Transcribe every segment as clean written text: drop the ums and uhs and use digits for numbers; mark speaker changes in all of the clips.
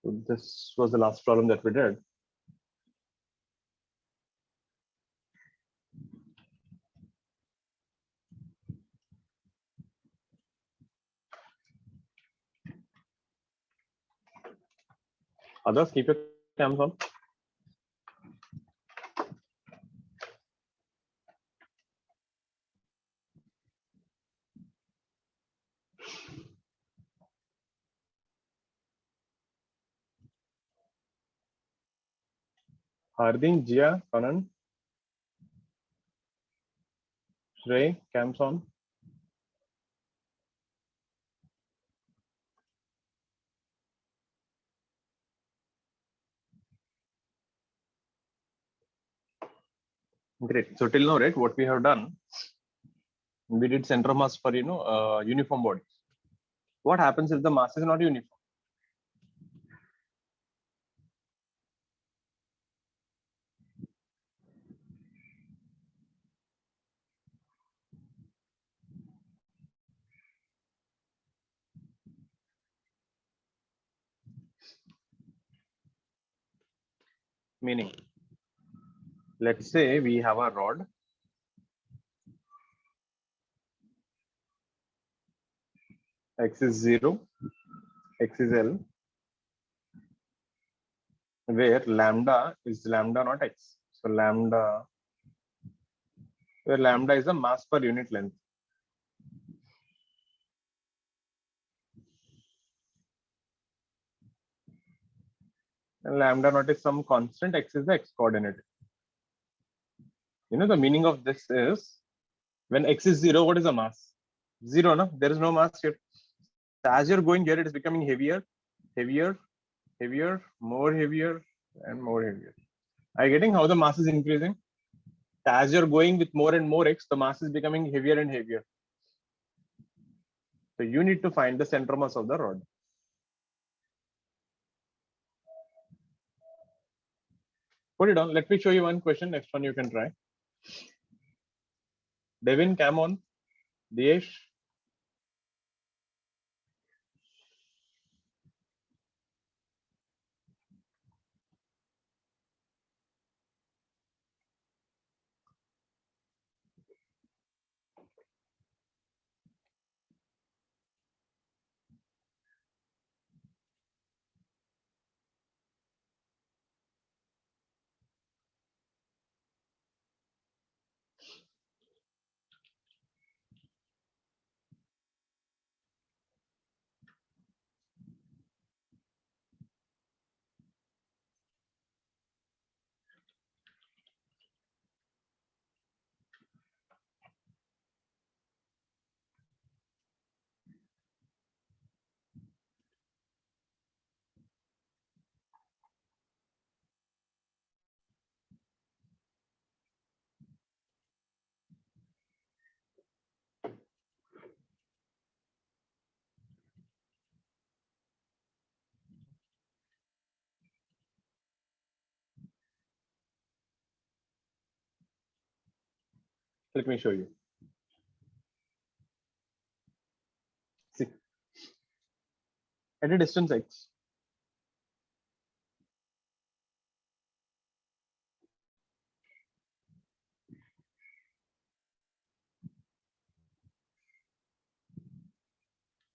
Speaker 1: So this was the last problem that we did. Others, keep your cams on. Hardin, Jia, Kanan, Shrey, cams on. Great. So till now, right, what we have done, we did center of mass for uniform bodies. What happens if the mass is not uniform? Meaning, let's say we have a rod. X is 0, X is L, where lambda is lambda not X. So lambda, where lambda is the mass per unit length. And lambda not is some constant, X is the X coordinate. You know, the meaning of this is when X is 0, what is the mass? 0, no? There is no mass here. As you're going here, it is becoming heavier, heavier, heavier, more heavier, and more heavier. Are you getting how the mass is increasing? As you're going with more and more X, the mass is becoming heavier and heavier. So you need to find the center mass of the rod. Put it on. Let me show you one question. Next one you can try. Devin, come on. Diyesh. Let me show you. See, at a distance X,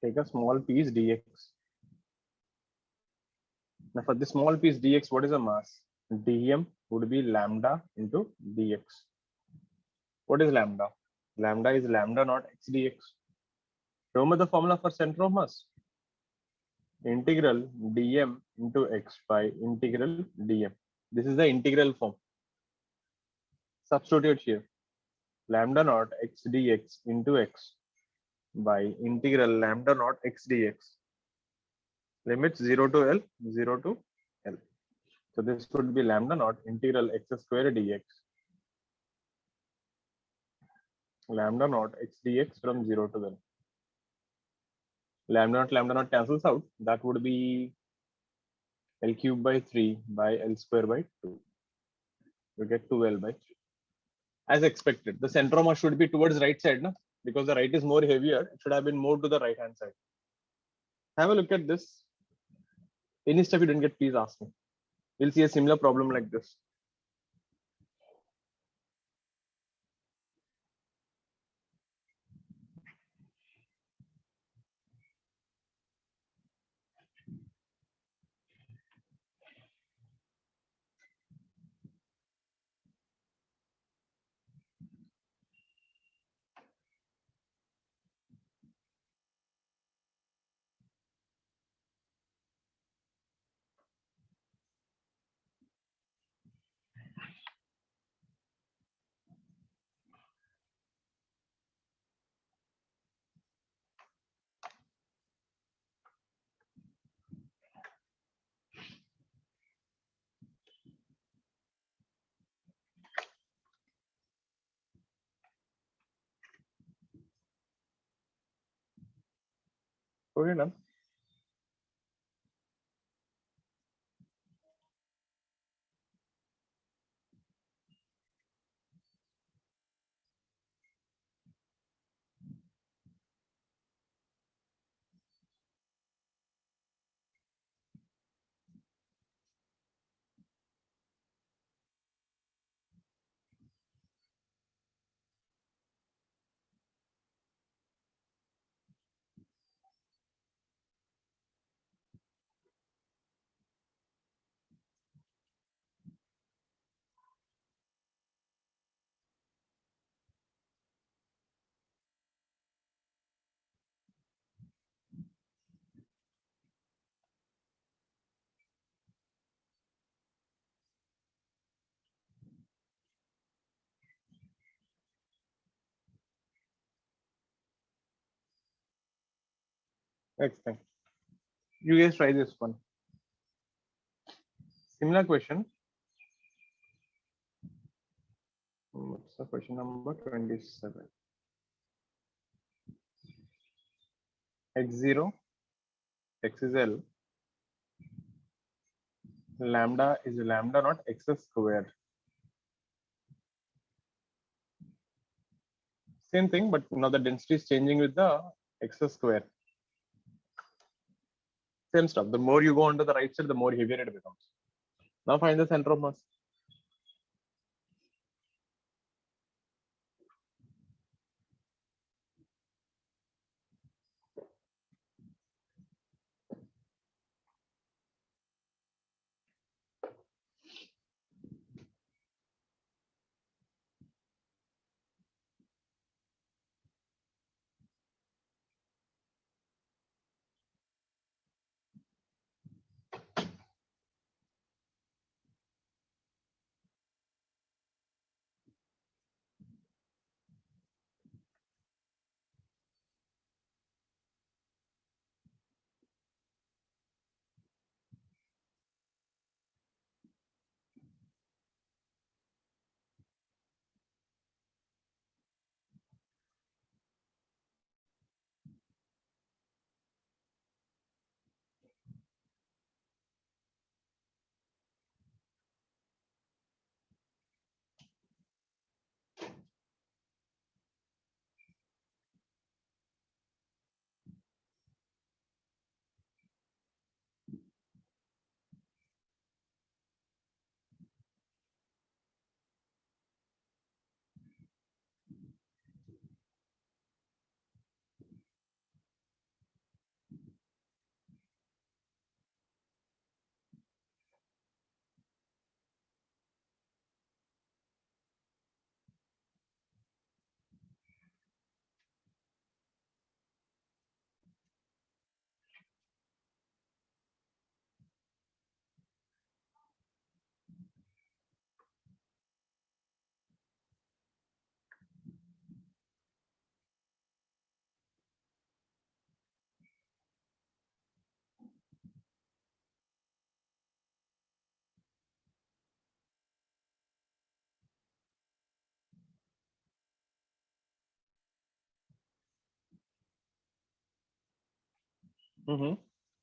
Speaker 1: take a small piece dx. Now for this small piece dx, what is the mass? dm would be lambda into dx. What is lambda? Lambda is lambda not x dx. Remember the formula for center of mass? Integral dm into x by integral dm. This is the integral form. Substitute here. Lambda naught x dx into x by integral lambda naught x dx. Limits 0 to L, 0 to L. So this would be lambda naught integral x square dx. Lambda naught x dx from 0 to L. Lambda naught cancels out. That would be L cube by 3 by L square by 2. We get 2L by 3. As expected, the centroma should be towards right side, no? Because the right is more heavier. It should have been moved to the right hand side. Have a look at this. Any stuff you didn't get, please ask me. You'll see a similar problem like this. Okay, done. Next thing. You guys try this one. Similar question. What's the question number 27? X0, X is L. Lambda is lambda not X squared. Same thing, but now the density is changing with the X square. Same stuff. The more you go onto the right side, the more heavier it becomes. Now find the center of mass.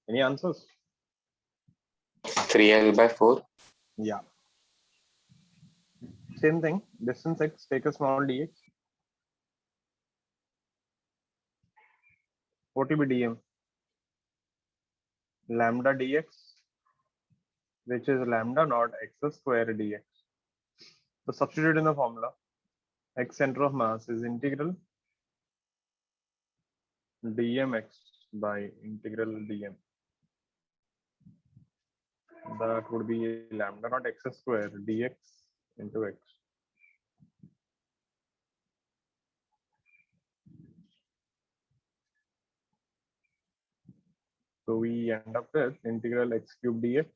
Speaker 1: Any answers?
Speaker 2: 3L/4.
Speaker 1: Yeah. Same thing. Distance x, take a small dx. What will be dm? Lambda dx which is lambda naught x square dx. So substitute in the formula. X center of mass is integral dmx by integral dm. That would be lambda naught x square dx into x. So we end up with integral x cube dx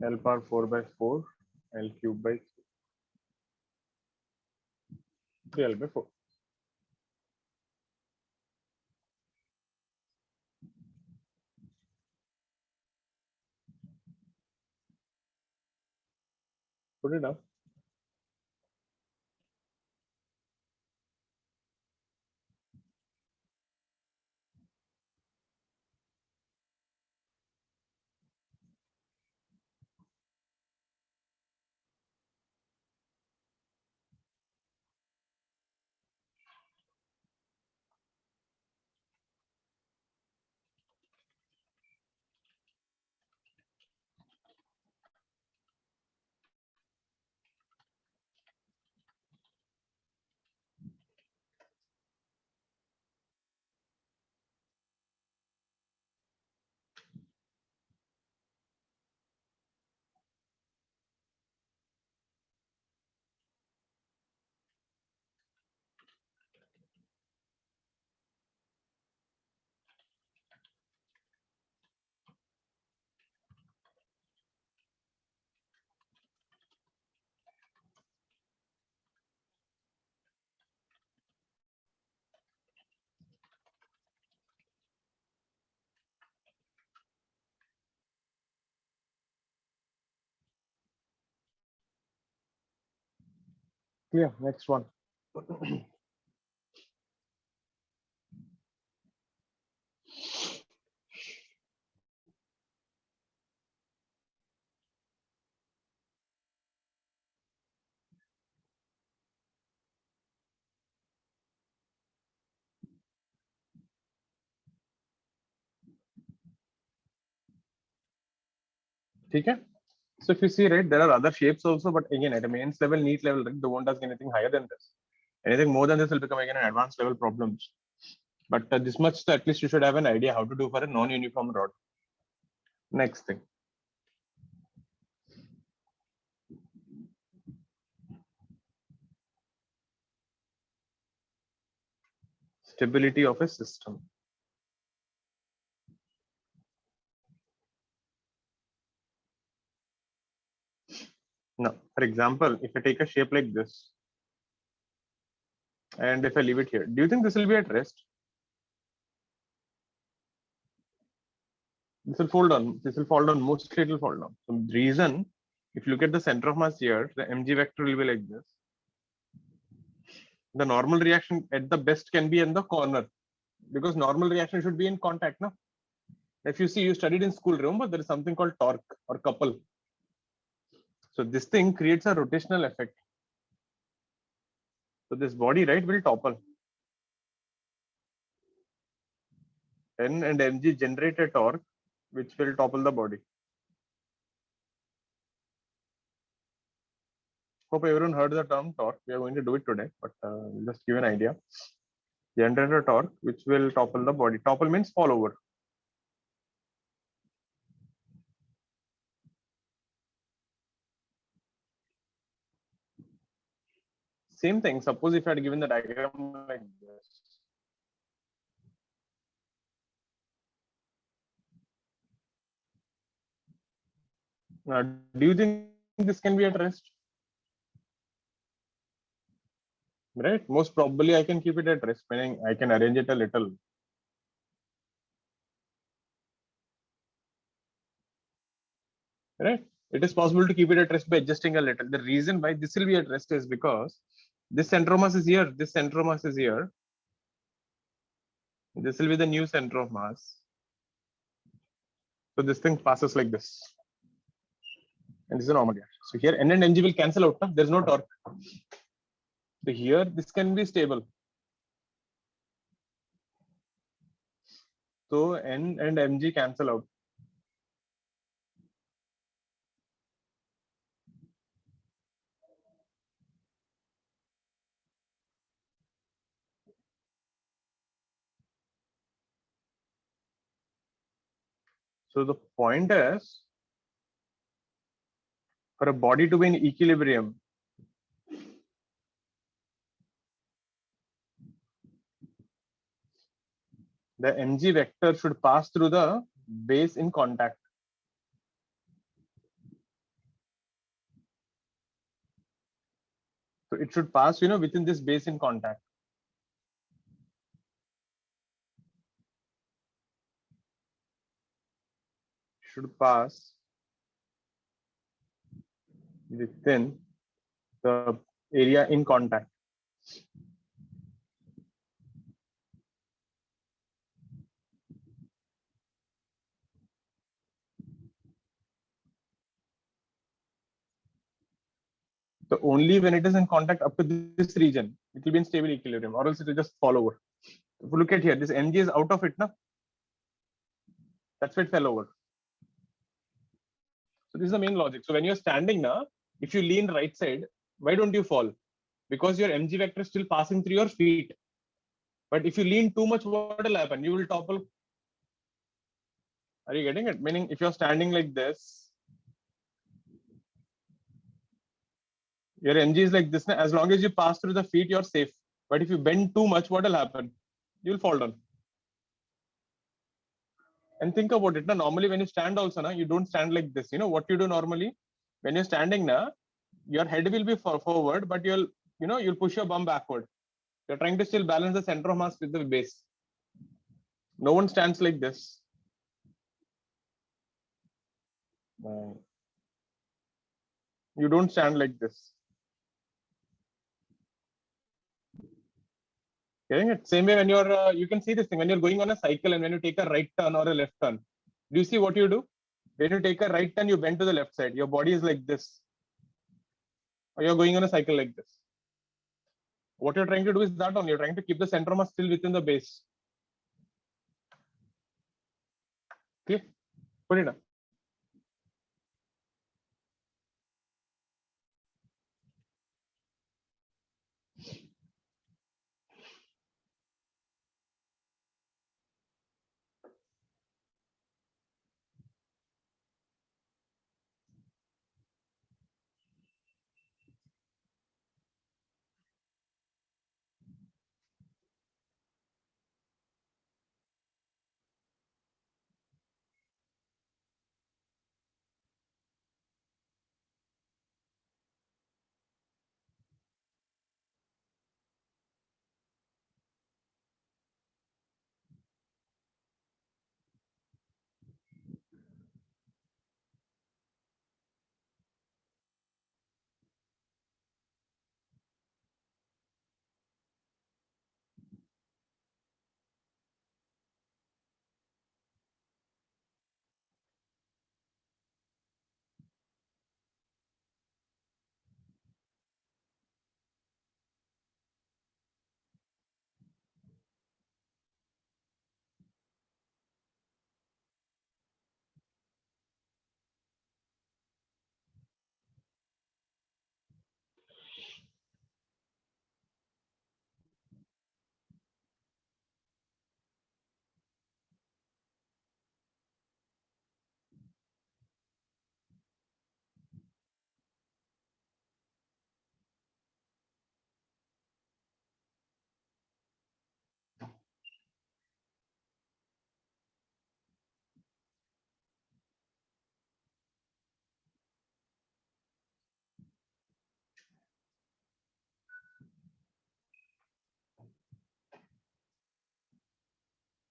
Speaker 1: L power 4 by 4 L cube by 3 L by 4. Put it up. Clear. Next one. Okay. So if you see, right, there are other shapes also, but again, at a mains level, neat level, right, they won't ask anything higher than this. Anything more than this will become again an advanced level problems. But this much, at least you should have an idea how to do for a non-uniform rod. Next thing. Stability of a system. Now, for example, if I take a shape like this, and if I leave it here, do you think this will be at rest? This will fall down. This will fall down. Mostly it will fall down. So the reason, if you look at the center of mass here, the mg vector will be like this. The normal reaction at the best can be in the corner, because normal reaction should be in contact. No? If you see, you studied in school, remember there is something called torque or couple. So this thing creates a rotational effect. So this body, right, will topple. N and mg generate a torque which will topple the body. Hope everyone heard the term torque. We are going to do it today, but just give an idea. Generate a torque which will topple the body. Topple means fall over. Same thing. Suppose if I had given the diagram like this. Do you think this can be at rest? Right? Most probably I can keep it at rest, meaning I can arrange it a little. Right? It is possible to keep it at rest by adjusting a little. The reason why this will be at rest is because this center of mass is here, this center of mass is here. This will be the new center of mass. So this thing passes like this. And this is a normal reaction. So here N and mg will cancel out. There's no torque. So here this can be stable. So N and Mg cancel out. So the point is, for a body to be in equilibrium, the Mg vector should pass through the base in contact. So it should pass, within this base in contact. Should pass within the area in contact. So only when it is in contact up to this region, it will be in stable equilibrium, or else it will just fall over. If you look at here, this Mg is out of it now. That's why it fell over. So this is the main logic. So when you're standing now, if you lean right side, why don't you fall? Because your Mg vector is still passing through your feet. But if you lean too much, what will happen? You will topple. Are you getting it? Meaning, if you're standing like this, your Mg is like this. As long as you pass through the feet, you're safe. But if you bend too much, what will happen? You'll fall down. And think about it. Now, normally when you stand also, you don't stand like this. You know what you do normally? When you're standing now, your head will be forward, but you'll push your bum backward. You're trying to still balance the center of mass with the base. No one stands like this. You don't stand like this. Getting it? Same way when you can see this thing when you're going on a cycle and when you take a right turn or a left turn. Do you see what you do? When you take a right turn, you bend to the left side. Your body is like this. Or you're going on a cycle like this. What you're trying to do is that only. You're trying to keep the center of mass still within the base. Okay? Put it up.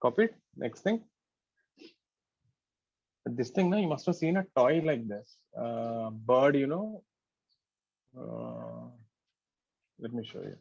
Speaker 1: Copy it. Next thing. This thing now, you must have seen a toy like this. Bird, let me show you.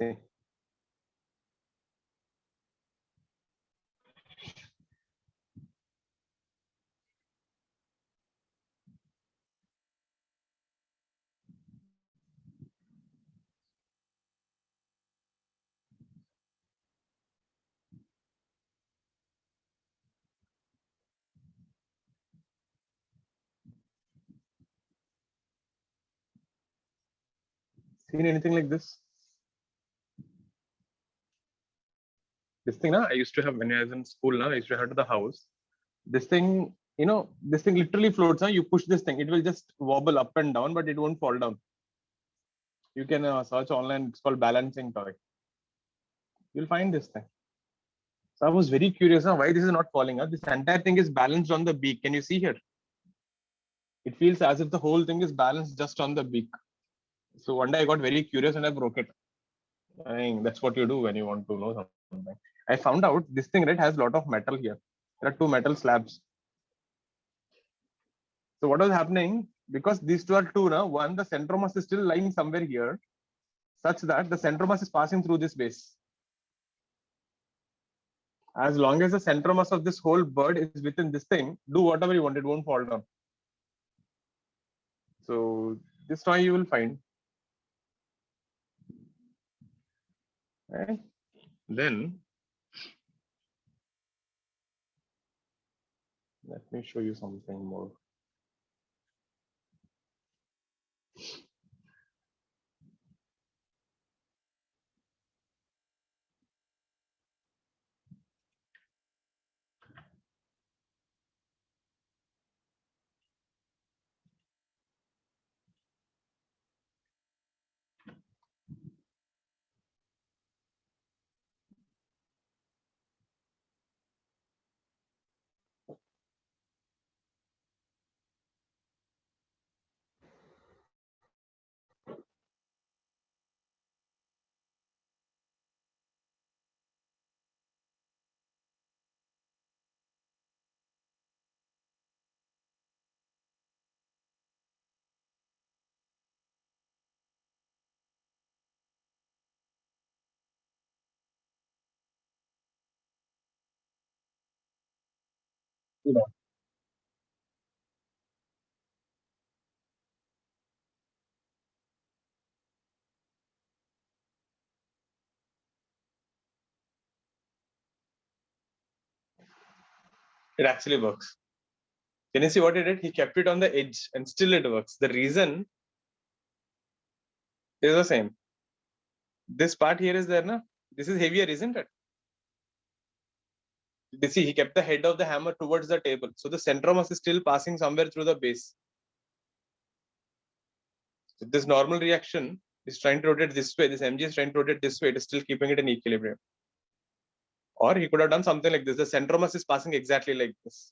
Speaker 1: See. Seen anything like this? This thing, I used to have when I was in school. I used to have to the house. This thing, this thing literally floats. You push this thing, it will just wobble up and down, but it won't fall down. You can search online. It's called balancing toy. You'll find this thing. So I was very curious why this is not falling. This entire thing is balanced on the beak. Can you see here? It feels as if the whole thing is balanced just on the beak. So one day I got very curious and I broke it. I mean, that's what you do when you want to know something. I found out this thing, right, has a lot of metal here. There are two metal slabs. So what was happening, because these two are two now, one, the centromass is still lying somewhere here, such that the centromass is passing through this base. As long as the centromass of this whole bird is within this thing, do whatever you want, it won't fall down. So this toy you will find. Right? Then let me show you something more. Yeah. It actually works. Can you see what he did? He kept it on the edge and still it works. The reason is the same. This part here is there, na? This is heavier, isn't it? You see, he kept the head of the hammer towards the table. So the centromass is still passing somewhere through the base. So this normal reaction is trying to rotate this way. This mg is trying to rotate this way. It is still keeping it in equilibrium. Or he could have done something like this. The centromass is passing exactly like this.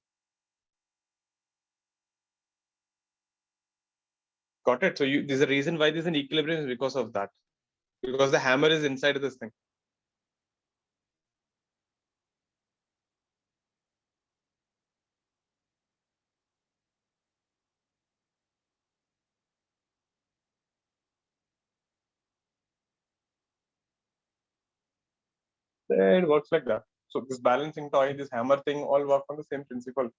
Speaker 1: Got it? So there's a reason why there's an equilibrium is because of that. Because the hammer is inside of this thing. It works like that. So this balancing toy, this hammer thing, all work on the same principle.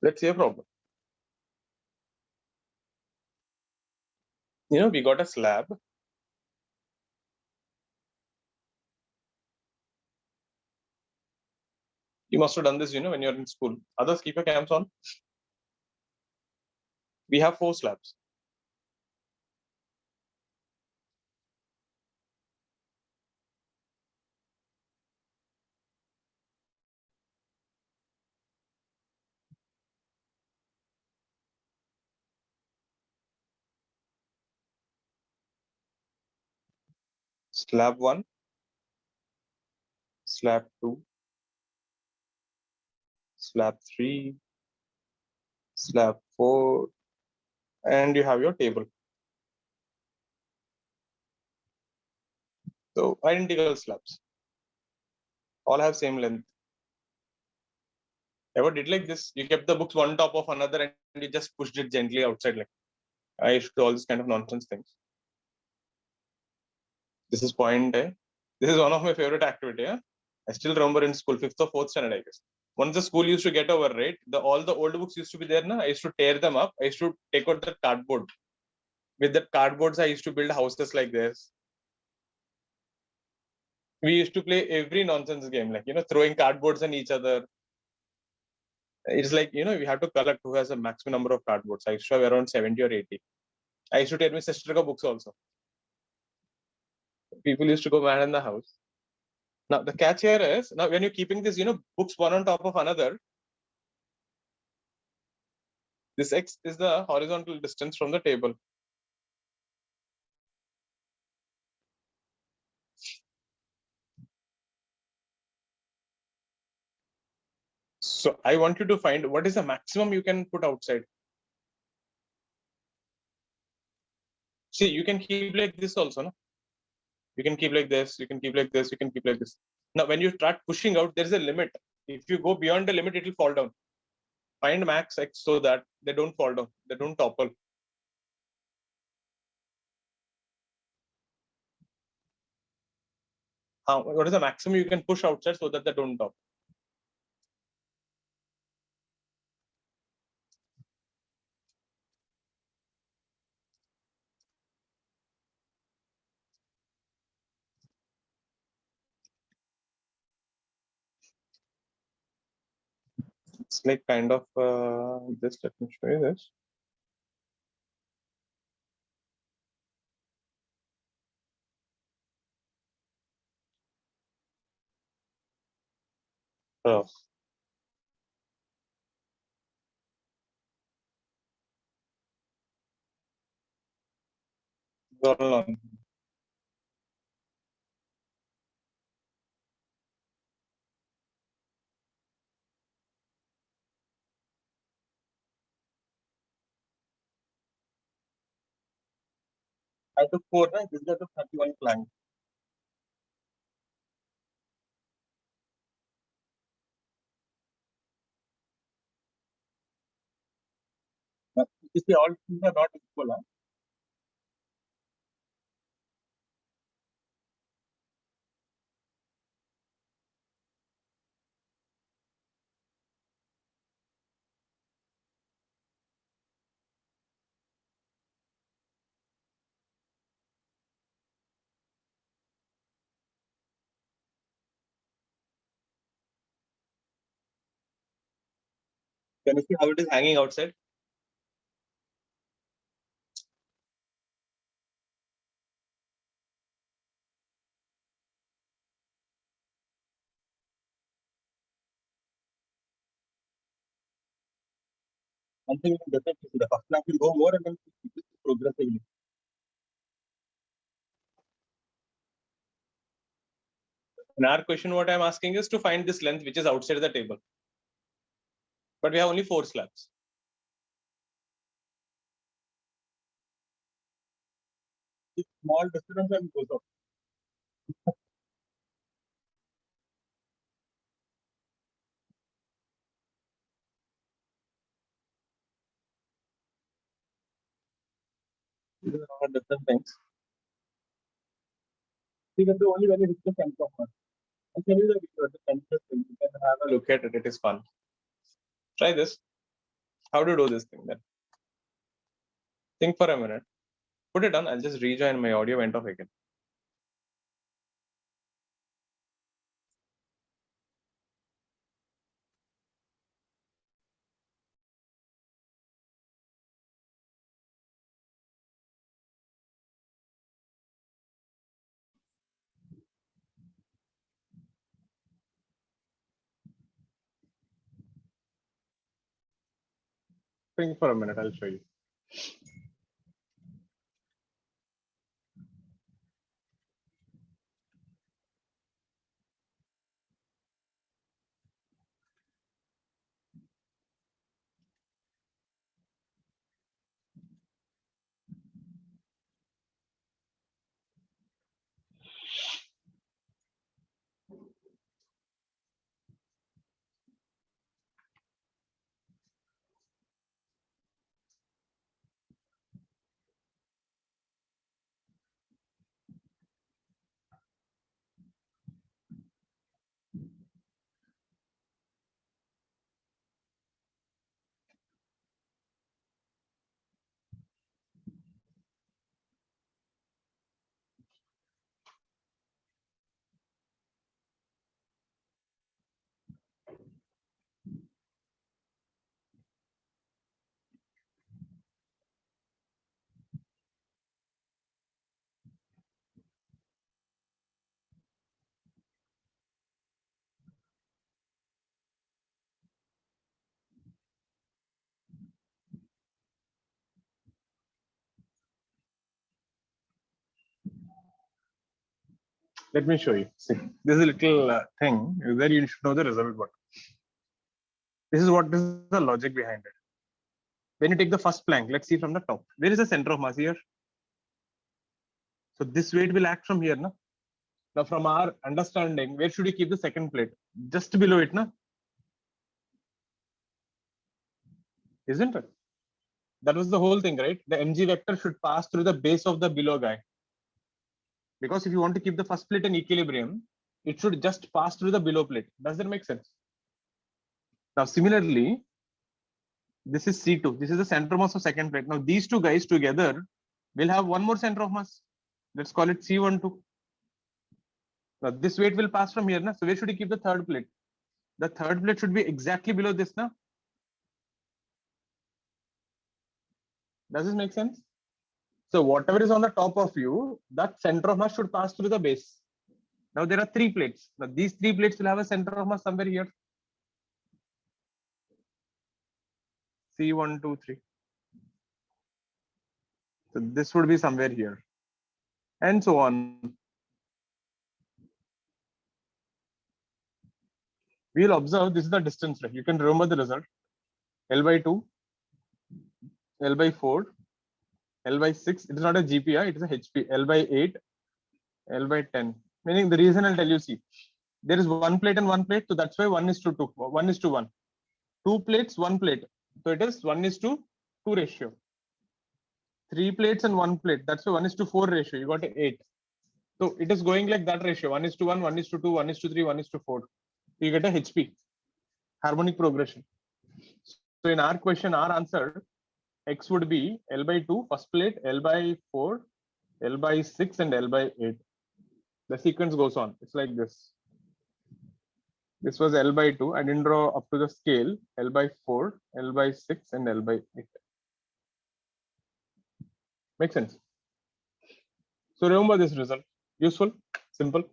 Speaker 1: Let's see a problem. We got a slab. You must have done this, when you're in school. Others, keep your cams on. We have 4 slabs. Slab 1, slab 2, slab 3, slab 4, and you have your table. So identical slabs. All have same length. Ever did like this? You kept the books one top of another and you just pushed it gently outside. Like I used to do all this kind of nonsense things. This is point A. This is one of my favorite activity. Yeah? I still remember in school, 5th or 4th standard, I guess. Once the school used to get over, right? All the old books used to be there. Na? I used to tear them up. I used to take out the cardboard. With the cardboards, I used to build houses like this. We used to play every nonsense game, like throwing cardboards on each other. It's like we have to collect who has a maximum number of cardboards. I used to have around 70 or 80. I used to tear my sister books also. People used to go mad in the house. Now the catch here is, now when you're keeping this, books one on top of another, this x is the horizontal distance from the table. So I want you to find what is the maximum you can put outside. See, you can keep like this also, no? You can keep like this, you can keep like this, you can keep like this. Now, when you start pushing out, there's a limit. If you go beyond the limit, it will fall down. Find max x so that they don't fall down, they don't topple. What is the maximum you can push outside so that they don't topple? It's like kind of this. Let me show you this. Oh. All on. I took 4, right? This got 31 planks. You see, all things are not equal. Huh? Can you see how it is hanging outside? One thing you can definitely see, the first plank will go more and then progressively. In our question, what I'm asking is to find this length which is outside the table. But we have only 4 slabs. It's small difference and goes up. These are all different things. You can do only when you hit the center of one. I'll tell you the video, the center thing. You can have a look at it. It is fun. Try this. How to do this thing then? Think for a minute. Put it on. I'll just rejoin. My audio went off again. Think for a minute. I'll show you. Let me show you. See, this is a little thing where you should know the result. What this is the logic behind it. When you take the first plank, let's see from the top. Where is the center of mass here? So this weight will act from here, na? Now, from our understanding, where should we keep the second plate? Just below it, na? Isn't it? That was the whole thing, right? The mg vector should pass through the base of the below guy. Because if you want to keep the first plate in equilibrium, it should just pass through the below plate. Does that make sense? Now, similarly, this is C2. This is the center of mass of second plate. Now, these two guys together will have one more center of mass. Let's call it C12. Now, this weight will pass from here. Na? So, where should you keep the third plate? The third plate should be exactly below this. Na? Does this make sense? So, whatever is on the top of you, that center of mass should pass through the base. Now, there are three plates. Now, these three plates will have a center of mass somewhere here. C1, 2, 3. So, this would be somewhere here. And so on. We'll observe this is the distance. Right? You can remember the result. L by 2, L by 4, L by 6. It is not a GPI, it is a HP. L by 8, L by 10. Meaning the reason I'll tell you, see, there is one plate and one plate. So that's why 1:2. 1:1. Two plates, one plate. So it is 1:2 ratio. Three plates and one plate. That's why 1:4 ratio. You got 8. So it is going like that ratio. 1:1, 1:2, 1:3, 1:4. You get a HP. Harmonic progression. So in our question, our answer X would be L by 2, first plate, L by 4, L by 6, and L by 8. The sequence goes on. It's like this. This was L by 2. I didn't draw up to the scale. L by 4, L by 6, and L by 8. Makes sense? So remember this result. Useful, simple.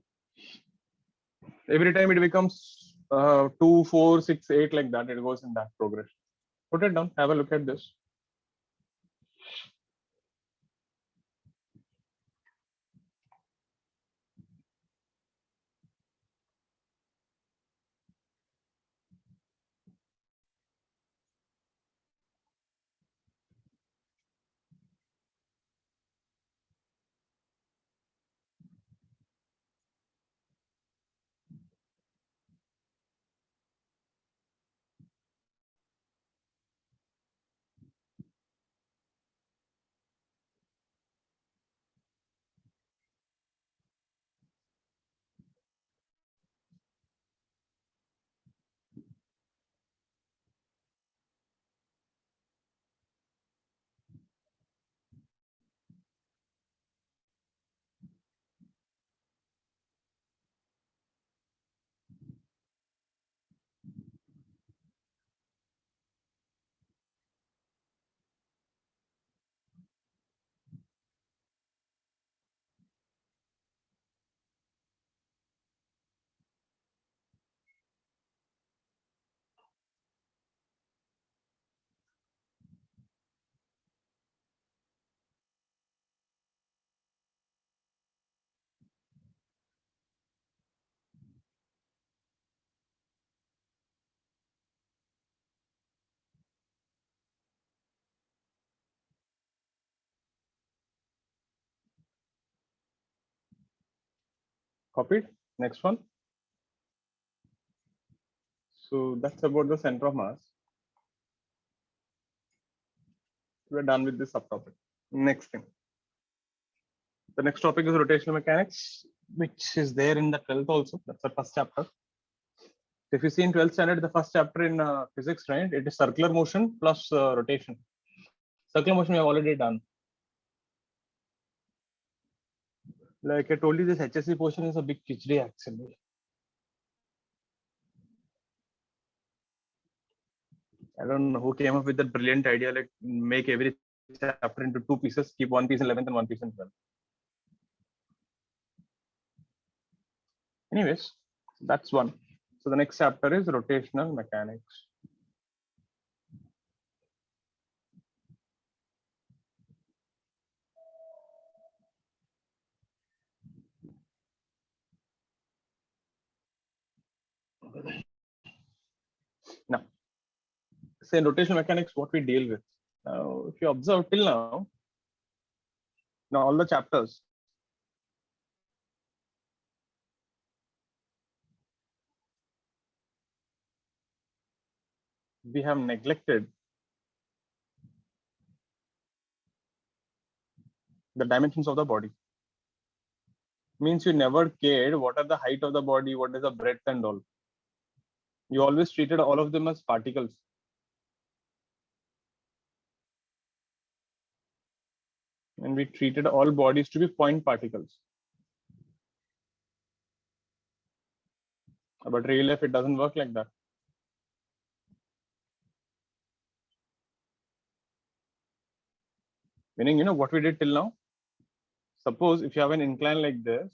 Speaker 1: Every time it becomes 2, 4, 6, 8 like that. It goes in that progression. Put it down. Have a look at this. Copied. Next one. So that's about the center of mass. We're done with this subtopic. Next thing. The next topic is rotational mechanics, which is there in the 12th also. That's the first chapter. If you see in 12th standard, the first chapter in physics, right? It is circular motion plus rotation. Circular motion we have already done. Like I told you, this HSC portion is a big khichdi actually. I don't know who came up with that brilliant idea, like make every chapter into two pieces, keep one piece in 11th and one piece in 12th. Anyways, that's one. So the next chapter is rotational mechanics. Now, say rotational mechanics, what we deal with. Now, if you observe till now all the chapters, we have neglected the dimensions of the body. Means you never cared what are the height of the body, what is the breadth and all. You always treated all of them as particles. And we treated all bodies to be point particles. But real life, it doesn't work like that. Meaning, what we did till now? Suppose if you have an incline like this,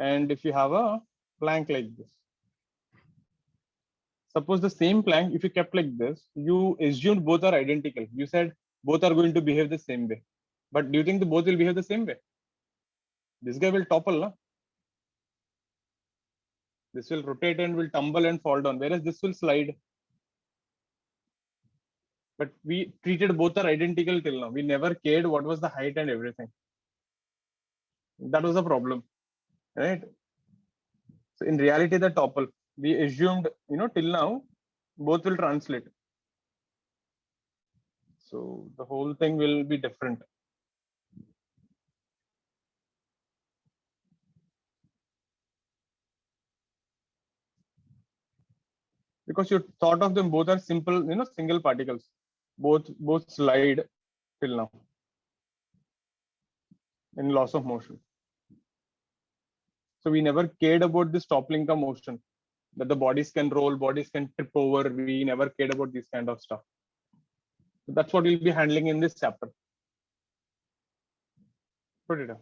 Speaker 1: and if you have a plank like this. Suppose the same plank, if you kept like this, you assumed both are identical. You said both are going to behave the same way. But do you think the both will behave the same way? This guy will topple, no? This will rotate and will tumble and fall down, whereas this will slide. But we treated both are identical till now. We never cared what was the height and everything. That was the problem, right? So in reality, the topple, we assumed, till now, both will translate. So the whole thing will be different. Because you thought of them both are simple, single particles. Both slide till now in loss of motion. So we never cared about this toppling the motion, that the bodies can roll, bodies can trip over. We never cared about this kind of stuff. So that's what we'll be handling in this chapter. Put it up.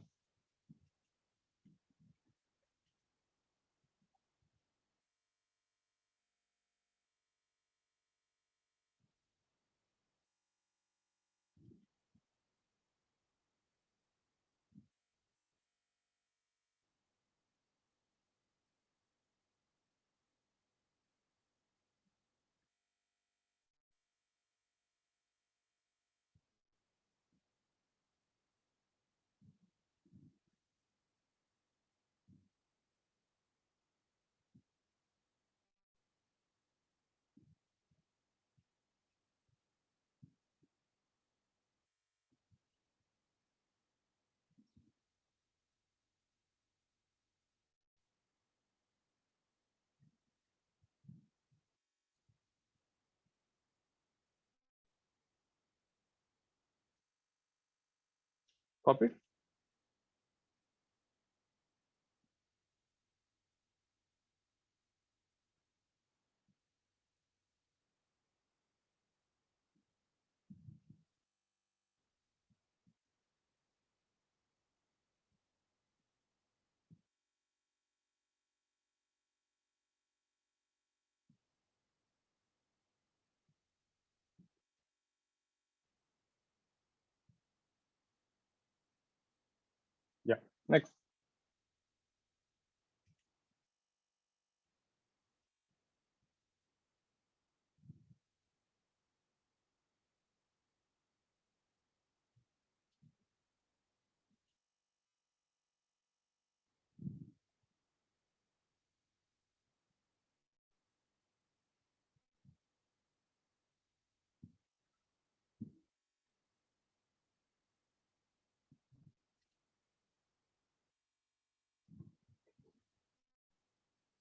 Speaker 1: Copy. Yeah. Next.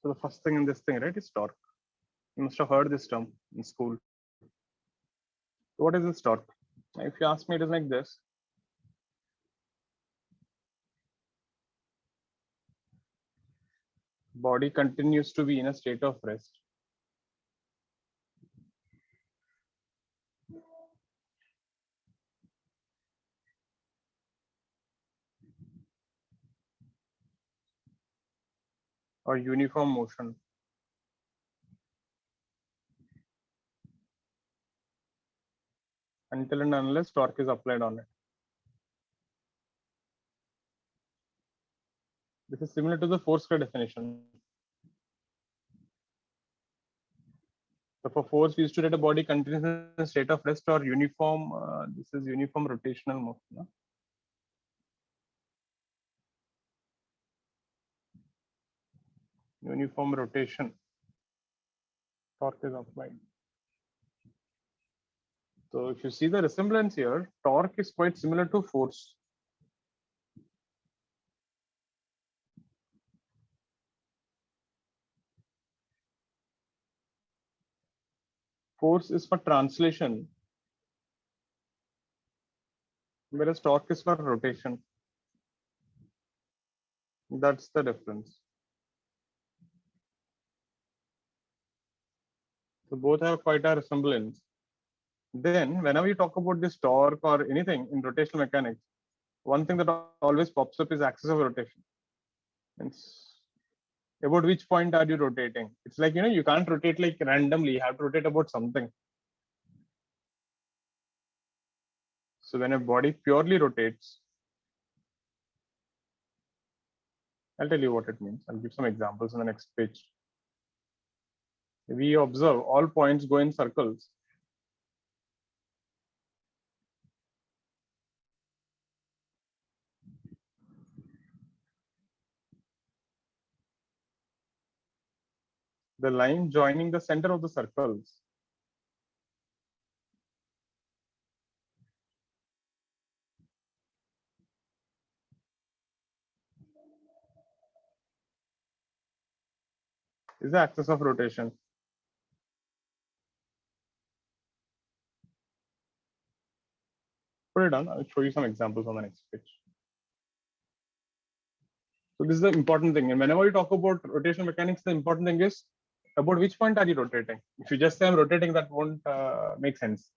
Speaker 1: So the first thing in this thing, right, is torque. You must have heard this term in school. What is this torque? If you ask me, it is like this. Body continues to be in a state of rest. Or uniform motion. Until and unless torque is applied on it. This is similar to the force definition. So for force, we used to write a body continues in a state of rest or uniform. This is uniform rotational motion. No? Uniform rotation. Torque is applied. So if you see the resemblance here, torque is quite similar to force. Force is for translation, whereas torque is for rotation. That's the difference. So both have quite a resemblance. Then whenever you talk about this torque or anything in rotational mechanics, one thing that always pops up is axis of rotation. It's about which point are you rotating? It's like, you can't rotate like randomly, you have to rotate about something. So when a body purely rotates, I'll tell you what it means. I'll give some examples on the next page. We observe all points go in circles. The line joining the center of the circles is the axis of rotation. Put it on. I'll show you some examples on the next page. So this is the important thing. And whenever you talk about rotational mechanics, the important thing is about which point are you rotating. If you just say I'm rotating, that won't make sense.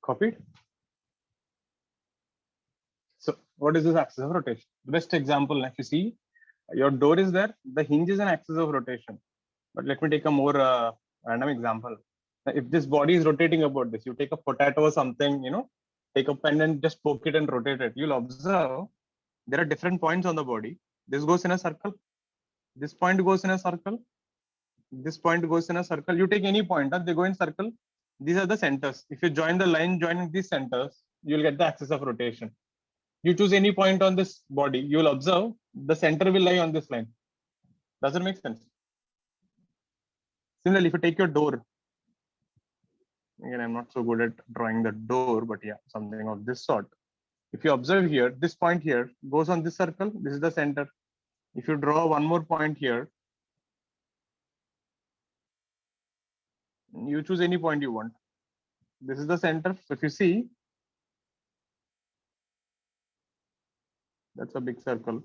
Speaker 1: Copied. So what is this axis of rotation? The best example, if you see, your door is there, the hinge is an axis of rotation. But let me take a more random example. If this body is rotating about this, you take a potato or something, take a pen and just poke it and rotate it. You'll observe there are different points on the body. This goes in a circle. This point goes in a circle. This point goes in a circle. You take any point, they go in circle. These are the centers. If you join the line joining these centers, you'll get the axis of rotation. You choose any point on this body, you'll observe the center will lie on this line. Does it make sense? Similarly, if you take your door, again, I'm not so good at drawing the door, but yeah, something of this sort. If you observe here, this point here goes on this circle. This is the center. If you draw one more point here, You choose any point you want. This is the center. So if you see, that's a big circle.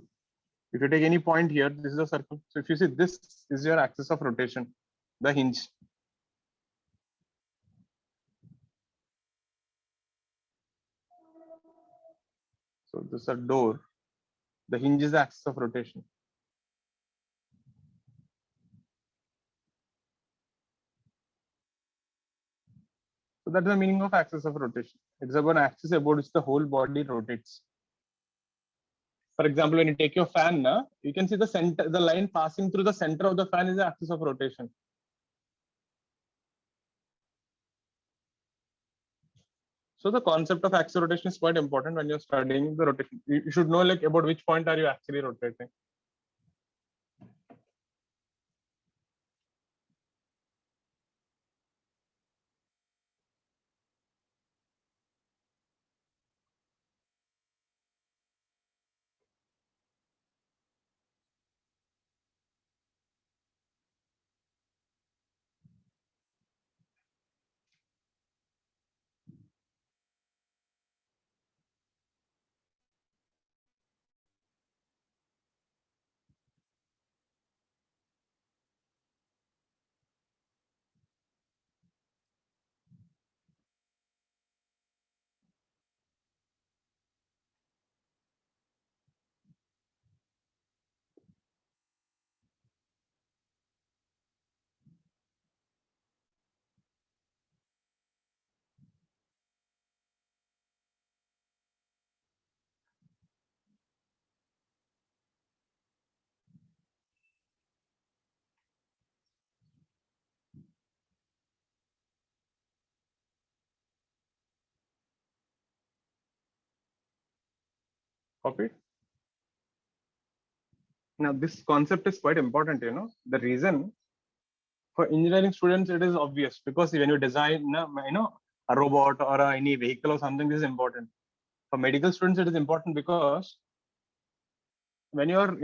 Speaker 1: If you take any point here, this is a circle. So if you see, this is your axis of rotation, the hinge. So this is a door. The hinge is the axis of rotation. So that's the meaning of axis of rotation. It's about an axis about which the whole body rotates. For example, when you take your fan, you can see the center, the line passing through the center of the fan is the axis of rotation. So the concept of axis of rotation is quite important when you're studying the rotation. You should know like about which point are you actually rotating. Copy. Now this concept is quite important. The reason for engineering students it is obvious because when you design a robot or any vehicle or something, this is important. For medical students it is important because when you're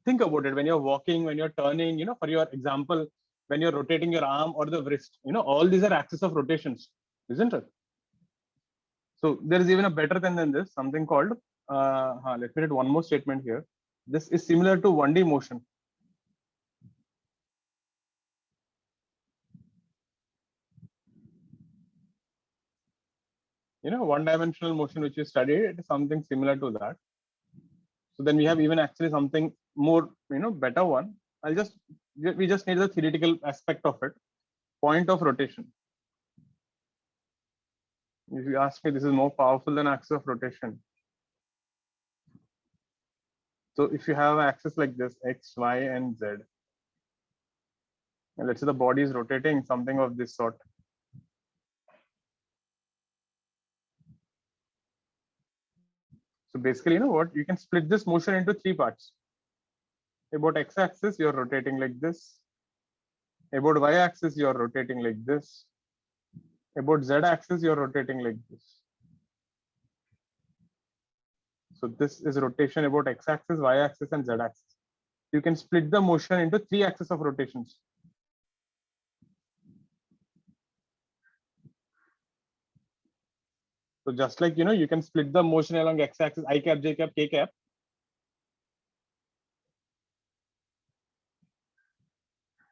Speaker 1: think about it, when you're walking, when you're turning, for your example, when you're rotating your arm or the wrist, all these are axis of rotations, isn't it? So there is even a better thing than this, something called let me read one more statement here. This is similar to 1D motion. One-dimensional motion which you studied, it is something similar to that. So then we have even actually something more, better one. We just need the theoretical aspect of it. Point of rotation. If you ask me, this is more powerful than axis of rotation. So if you have an axis like this, X, Y, and Z, and let's say the body is rotating something of this sort. So basically, what? You can split this motion into 3 parts. About X-axis, you're rotating like this. About Y-axis, you're rotating like this. About Z-axis, you're rotating like this. So this is rotation about X-axis, Y-axis, and Z-axis. You can split the motion into 3 axes of rotations. So just like, you can split the motion along X-axis, I cap, J cap, K cap.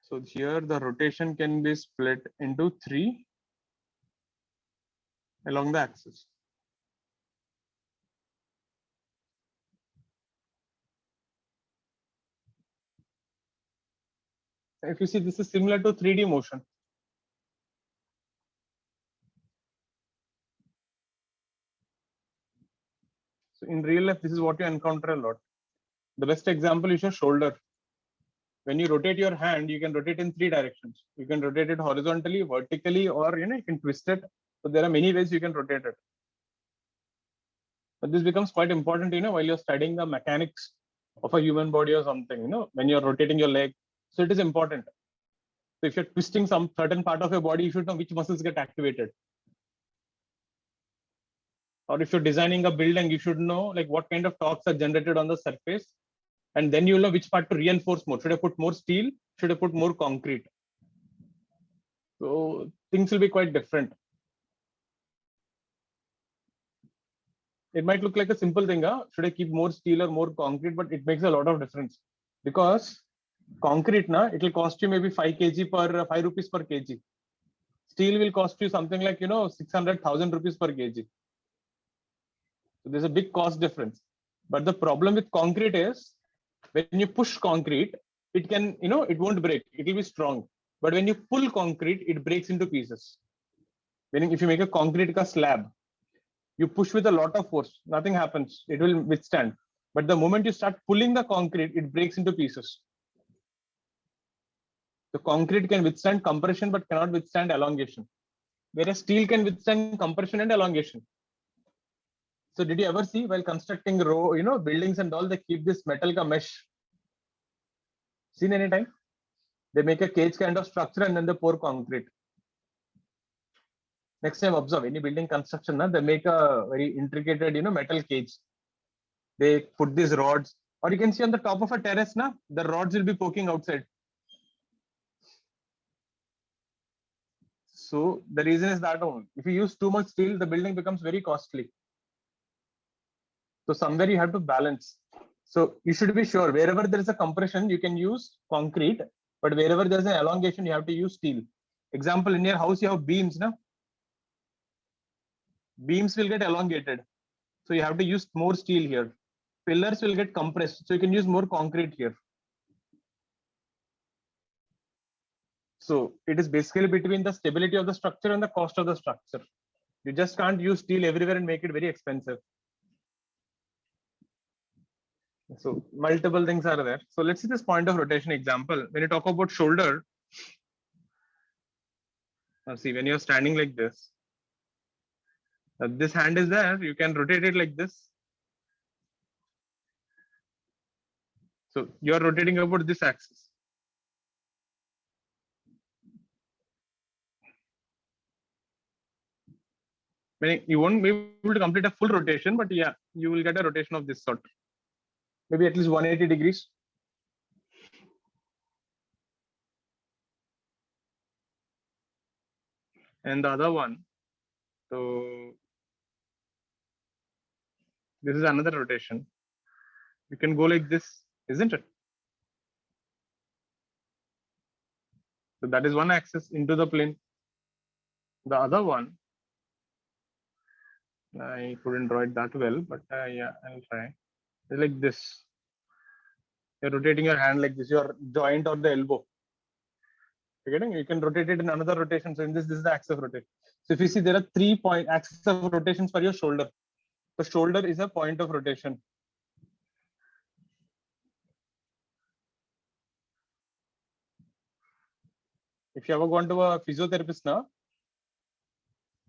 Speaker 1: So here the rotation can be split into 3 along the axis. If you see, this is similar to 3D motion. So in real life, this is what you encounter a lot. The best example is your shoulder. When you rotate your hand, you can rotate in 3 directions. You can rotate it horizontally, vertically, or you can twist it. So there are many ways you can rotate it. But this becomes quite important, while you're studying the mechanics of a human body or something, when you're rotating your leg. So it is important. So if you're twisting some certain part of your body, you should know which muscles get activated. Or if you're designing a building, you should know like what kind of torques are generated on the surface. And then you'll know which part to reinforce more. Should I put more steel? Should I put more concrete? So things will be quite different. It might look like a simple thing, huh? Should I keep more steel or more concrete? But it makes a lot of difference, because concrete, na, it will cost you maybe 5 kg per 5 rupees per kg. Steel will cost you something like 600,000 rupees per kg. So there's a big cost difference. But the problem with concrete is, when you push concrete, it can, it won't break. It will be strong. But when you pull concrete, it breaks into pieces. Meaning, if you make a concrete slab, you push with a lot of force, nothing happens. It will withstand. But the moment you start pulling the concrete, it breaks into pieces. The concrete can withstand compression, but cannot withstand elongation. Whereas steel can withstand compression and elongation. So did you ever see, while constructing buildings and all, they keep this metal ka mesh? Seen any time? They make a cage kind of structure and then they pour concrete. Next time observe any building construction, they make a very intricate, metal cage. They put these rods, or you can see on the top of a terrace, the rods will be poking outside. So the reason is that only. If you use too much steel, the building becomes very costly. So somewhere you have to balance. So you should be sure, wherever there is a compression, you can use concrete, but wherever there's an elongation, you have to use steel. Example, in your house, you have beams, beams will get elongated. So you have to use more steel here. Pillars will get compressed. So you can use more concrete here. So it is basically between the stability of the structure and the cost of the structure. You just can't use steel everywhere and make it very expensive. So multiple things are there. So let's see this point of rotation example. When you talk about shoulder, see, when you're standing like this hand is there, you can rotate it like this. So you're rotating about this axis. Meaning you won't be able to complete a full rotation, but yeah, you will get a rotation of this sort. Maybe at least 180 degrees. And the other one, so this is another rotation. You can go like this, isn't it? So that is one axis into the plane. The other one, I couldn't draw it that well, but yeah, I'll try. It's like this. You're rotating your hand like this, your joint or the elbow. You're getting? You can rotate it in another rotation. So in this is the axis of rotation. So if you see, there are 3 point axis of rotations for your shoulder. The shoulder is a point of rotation. If you ever gone to a physiotherapist now,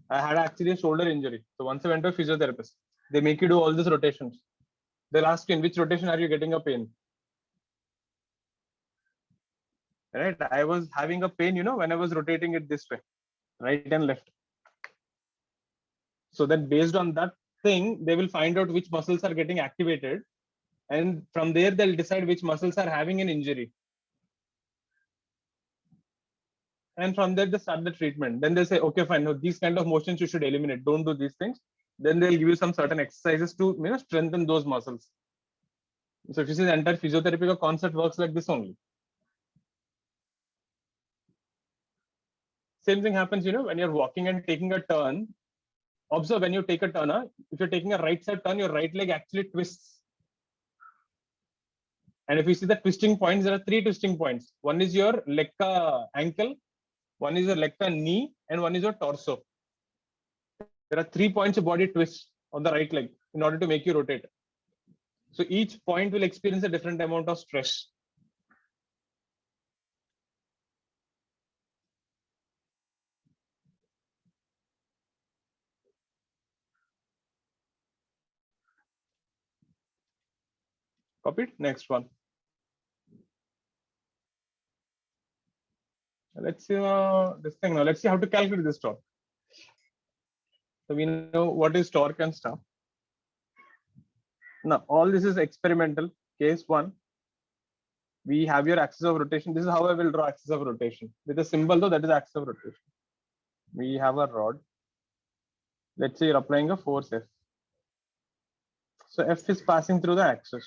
Speaker 1: I had actually a shoulder injury. So once I went to a physiotherapist, they make you do all these rotations. They'll ask you, in which rotation are you getting a pain? Right? I was having a pain, when I was rotating it this way, right and left. So then based on that thing, they will find out which muscles are getting activated. And from there, they'll decide which muscles are having an injury. And from there, they start the treatment. Then they say, okay, fine, no, these kind of motions you should eliminate. Don't do these things. Then they'll give you some certain exercises to strengthen those muscles. So if you see, the entire physiotherapy concept works like this only. Same thing happens, when you're walking and taking a turn. Observe, when you take a turn, if you're taking a right side turn, your right leg actually twists. And if you see the twisting points, there are 3 twisting points. One is your leg ankle, one is your leg knee, and one is your torso. There are 3 points of body twist on the right leg in order to make you rotate. So each point will experience a different amount of stress. Copied? Next one. Let's see this thing now. Let's see how to calculate this torque. So we know what is torque and stuff. Now all this is experimental. Case 1. we have your axis of rotation. This is how I will draw axis of rotation with a symbol though, that is axis of rotation. We have a rod. Let's say you're applying a force F. So F is passing through the axis.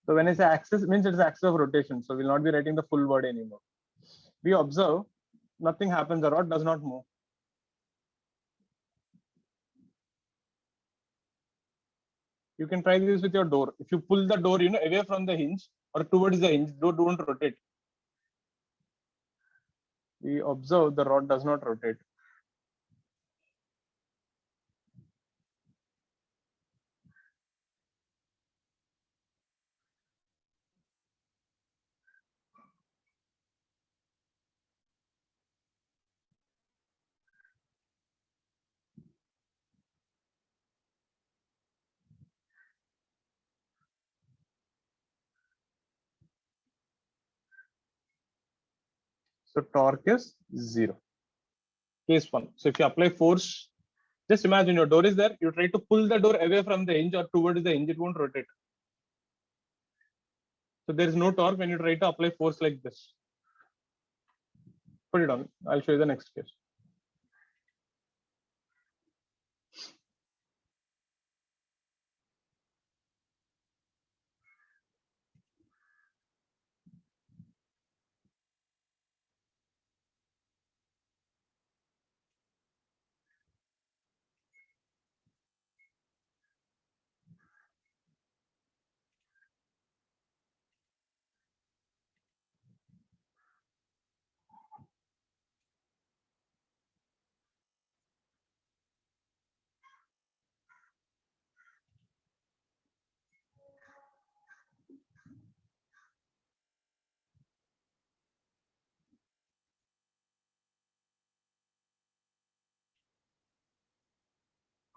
Speaker 1: So when I say axis, it means it's axis of rotation. So we'll not be writing the full word anymore. We observe nothing happens, the rod does not move. You can try this with your door. If you pull the door, away from the hinge or towards the hinge, door don't rotate. We observe the rod does not rotate. So torque is 0. Case 1. So if you apply force, just imagine your door is there. You try to pull the door away from the hinge or towards the hinge, it won't rotate. So there is no torque when you try to apply force like this. Put it on. I'll show you the next case.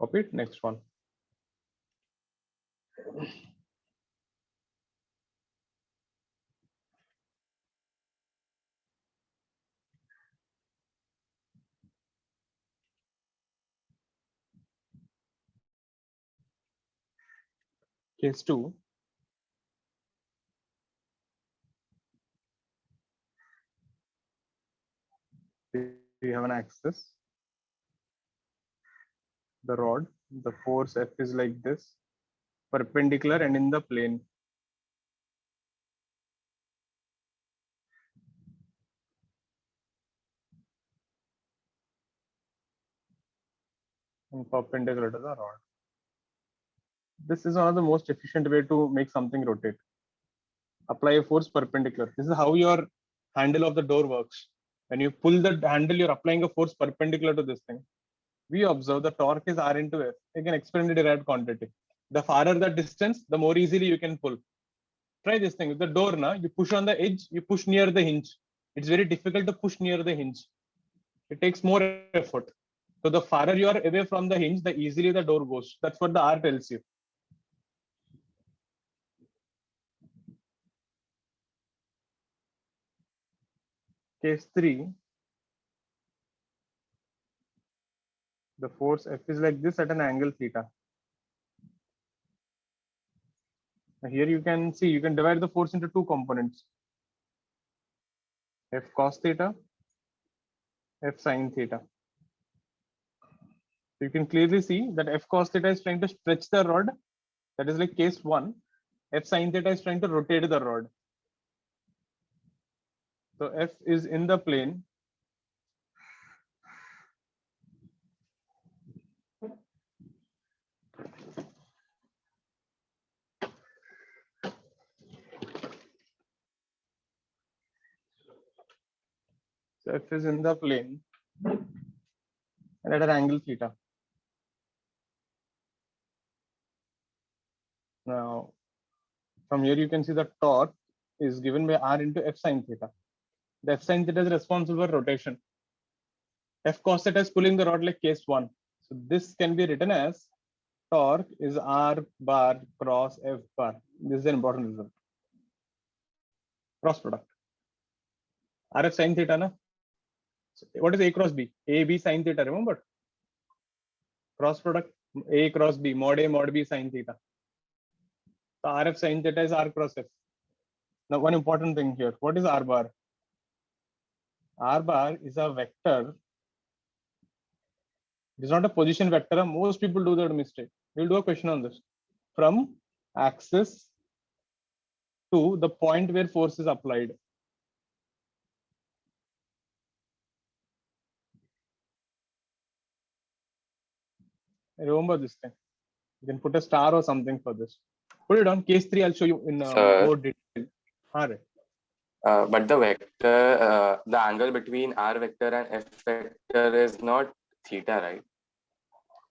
Speaker 1: Copy it. Next one. Case 2. We have an axis. The rod, the force F is like this, perpendicular and in the plane. And perpendicular to the rod. This is one of the most efficient way to make something rotate. Apply a force perpendicular. This is how your handle of the door works. When you pull the handle, you're applying a force perpendicular to this thing. We observe the torque is R into F. You can explain the derived quantity. The farther the distance, the more easily you can pull. Try this thing with the door now. You push on the edge, you push near the hinge. It's very difficult to push near the hinge. It takes more effort. So the farther you are away from the hinge, the easily the door goes. That's what the R tells you. Case 3. The force F is like this at an angle theta. Now here you can see, you can divide the force into two components. F cos theta, F sin theta. You can clearly see that F cos theta is trying to stretch the rod. That is like case 1. F sin theta is trying to rotate the rod. So F is in the plane. So F is in the plane and at an angle theta. Now, from here you can see the torque is given by R into F sin theta. The F sin theta is responsible for rotation. F cos theta is pulling the rod like case 1. So this can be written as torque is R bar cross F bar. This is an important result. Cross product. RF sin theta, na? So what is A cross B? A, B sin theta, remember? Cross product A cross B, mod A mod B sin theta. So RF sin theta is R cross F. Now one important thing here, what is R bar? R bar is a vector. It is not a position vector. Most people do that mistake. We'll do a question on this. From axis to the point where force is applied. Remember this thing. You can put a star or something for this. Put it on case 3. I'll show you in more detail. All right.
Speaker 2: But the vector, the angle between R vector and F vector is not theta, right?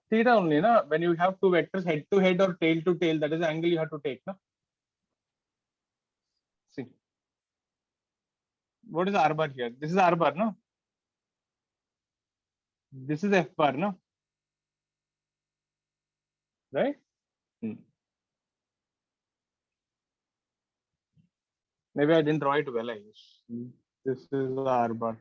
Speaker 1: Theta only, na? When you have two vectors head to head or tail to tail, that is the angle you have to take. Na? See. What is R bar here? This is R bar, no? This is F bar, no? Right? Maybe I didn't draw it well, I guess. This is R bar.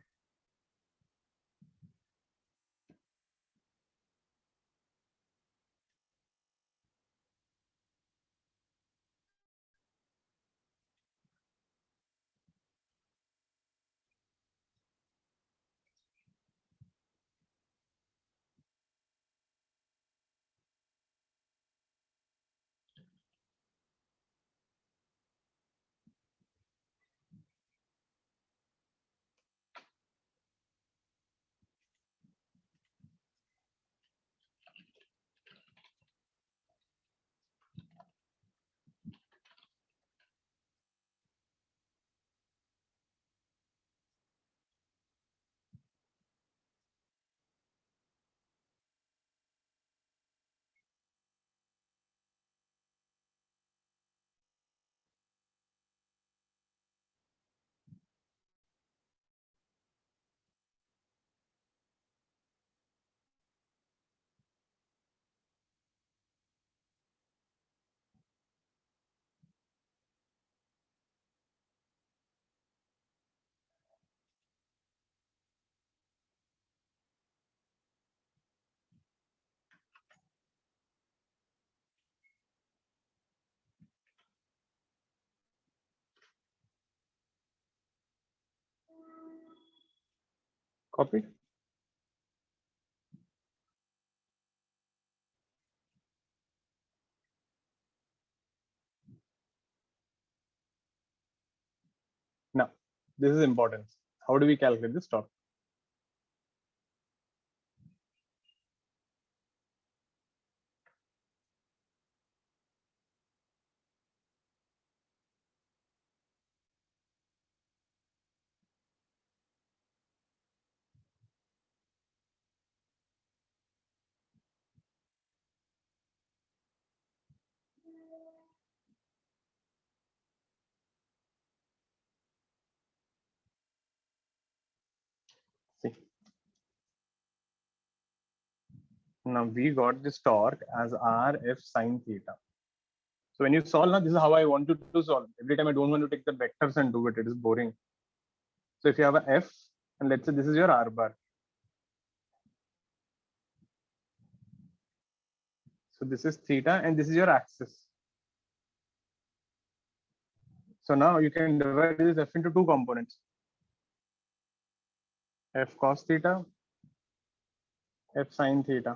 Speaker 1: Copy. Now, this is important. How do we calculate this torque? See. Now we got this torque as RF sin theta. So when you solve now, this is how I want you to solve. Every time I don't want to take the vectors and do it. It is boring. So if you have a F, and let's say this is your R bar. So this is theta, and this is your axis. So now you can divide this F into two components. F cos theta, F sin theta.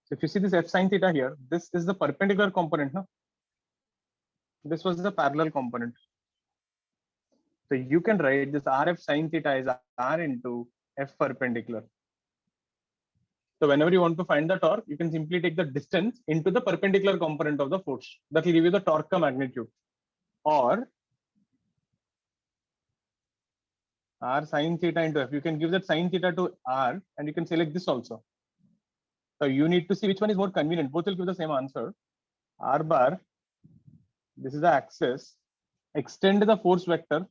Speaker 1: So if you see this F sin theta here, this is the perpendicular component. No? This was the parallel component. So you can write this RF sin theta as R into F perpendicular. So whenever you want to find the torque, you can simply take the distance into the perpendicular component of the force. That will give you the torque magnitude. Or R sin theta into F. You can give that sin theta to R, and you can select this also. So you need to see which one is more convenient. Both will give the same answer. R bar, this is the axis. Extend the force vector.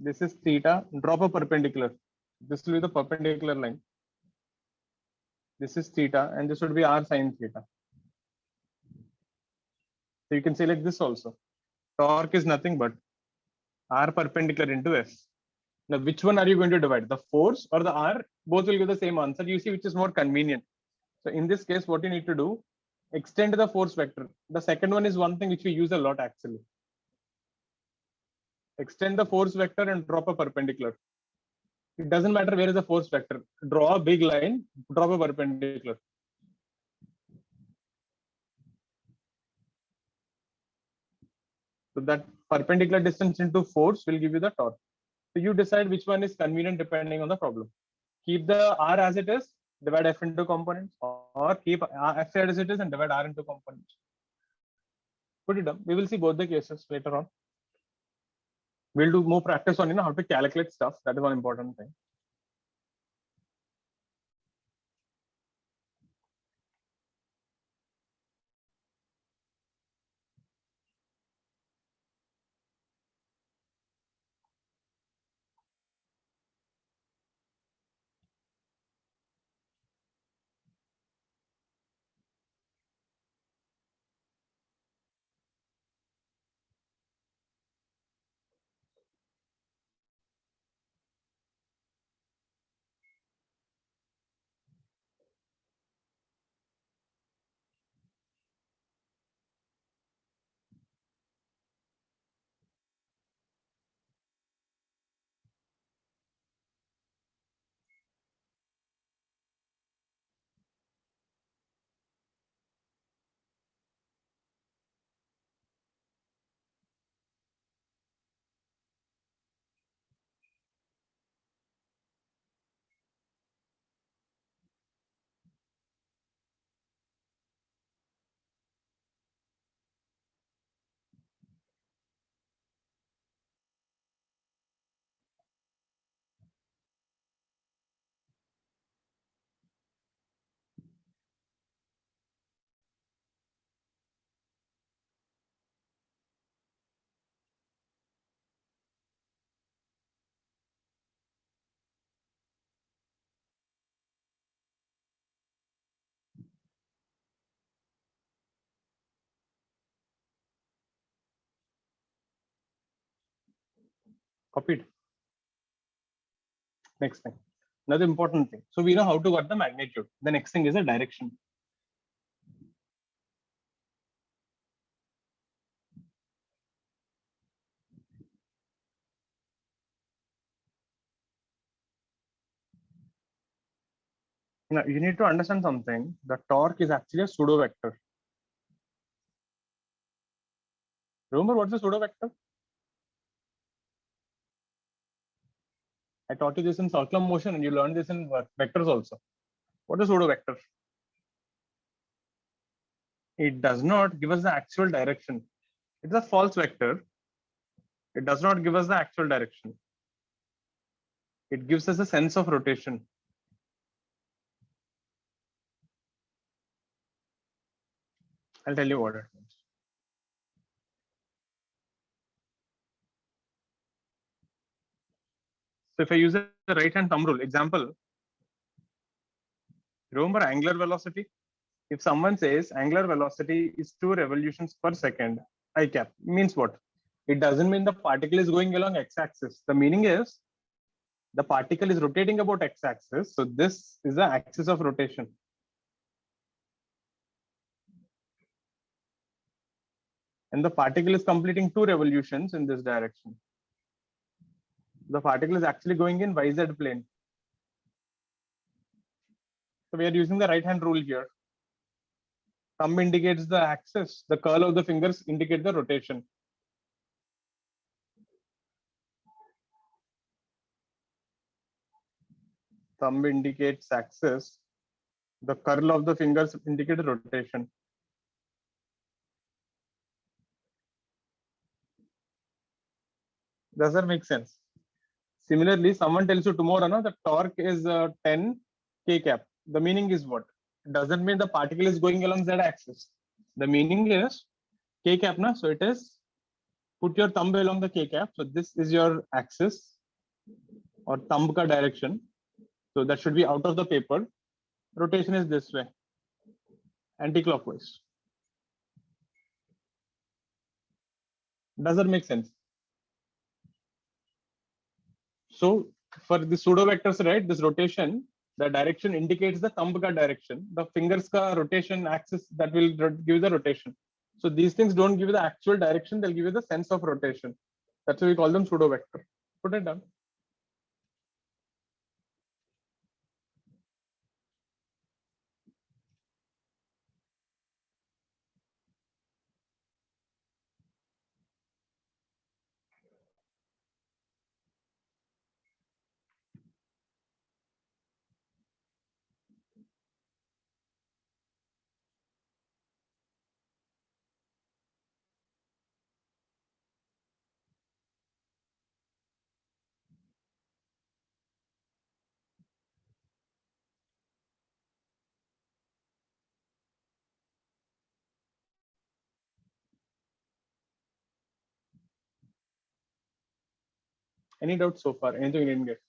Speaker 1: This is theta. Drop a perpendicular. This will be the perpendicular line. This is theta, and this would be R sin theta. So you can select this also. Torque is nothing but R perpendicular into F. Now, which one are you going to divide? The force or the R? Both will give the same answer. You see which is more convenient. So in this case, what you need to do, extend the force vector. The second one is one thing which we use a lot actually. Extend the force vector and drop a perpendicular. It doesn't matter where is the force vector. Draw a big line, drop a perpendicular. So that perpendicular distance into force will give you the torque. So you decide which one is convenient depending on the problem. Keep the R as it is, divide F into components, or keep F as it is and divide R into components. Put it down. We will see both the cases later on. We'll do more practice on how to calculate stuff. That is one important thing. Copied. Next thing. Another important thing. So we know how to get the magnitude. The next thing is the direction. Now you need to understand something. The torque is actually a pseudo vector. Remember what's a pseudo vector? I taught you this in circular motion and you learned this in vectors also. What is pseudo vector? It does not give us the actual direction. It's a false vector. It does not give us the actual direction. It gives us a sense of rotation. I'll tell you what it means. So if I use the right hand thumb rule, example, remember angular velocity? If someone says angular velocity is 2 revolutions per second, I cap means what? It doesn't mean the particle is going along x-axis. The meaning is the particle is rotating about x-axis. So this is the axis of rotation. And the particle is completing 2 revolutions in this direction. The particle is actually going in YZ plane. So we are using the right hand rule here. Thumb indicates the axis. The curl of the fingers indicate the rotation. Thumb indicates axis. The curl of the fingers indicate rotation. Does that make sense? Similarly, someone tells you tomorrow, no, the torque is 10 k cap. The meaning is what? It doesn't mean the particle is going along z axis. The meaning is k cap, na? So it is, put your thumb along the k cap. So this is your axis or thumb ka direction. So that should be out of the paper. Rotation is this way, anti-clockwise. Does that make sense? So for the pseudo vectors, right, this rotation, the direction indicates the thumb ka direction, the fingers ka rotation axis, that will give the rotation. So these things don't give you the actual direction, they'll give you the sense of rotation. That's why we call them pseudo vector. Put it down. Any doubts so far? Anything you didn't get?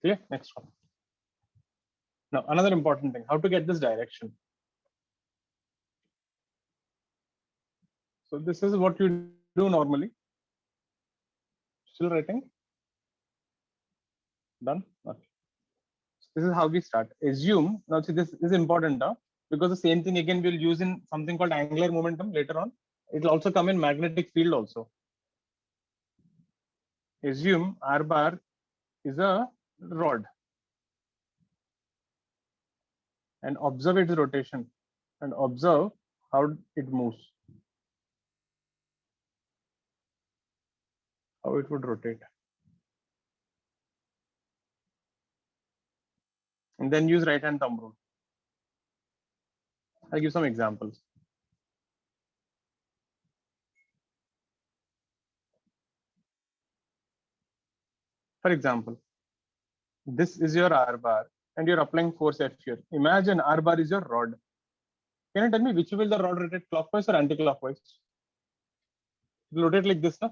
Speaker 1: Clear? Next one. Now another important thing, how to get this direction. So this is what you do normally. Still writing? Done? Okay. So this is how we start. Assume, now see this is important now, because the same thing again we'll use in something called angular momentum later on. It will also come in magnetic field also. Assume R bar is a rod and observe its rotation and observe how it moves, how it would rotate. And then use right hand thumb rule. I'll give some examples. For example, this is your R bar and you're applying force F here. Imagine R bar is your rod. Can you tell me which will the rod rotate, clockwise or anti-clockwise? It will rotate like this, huh?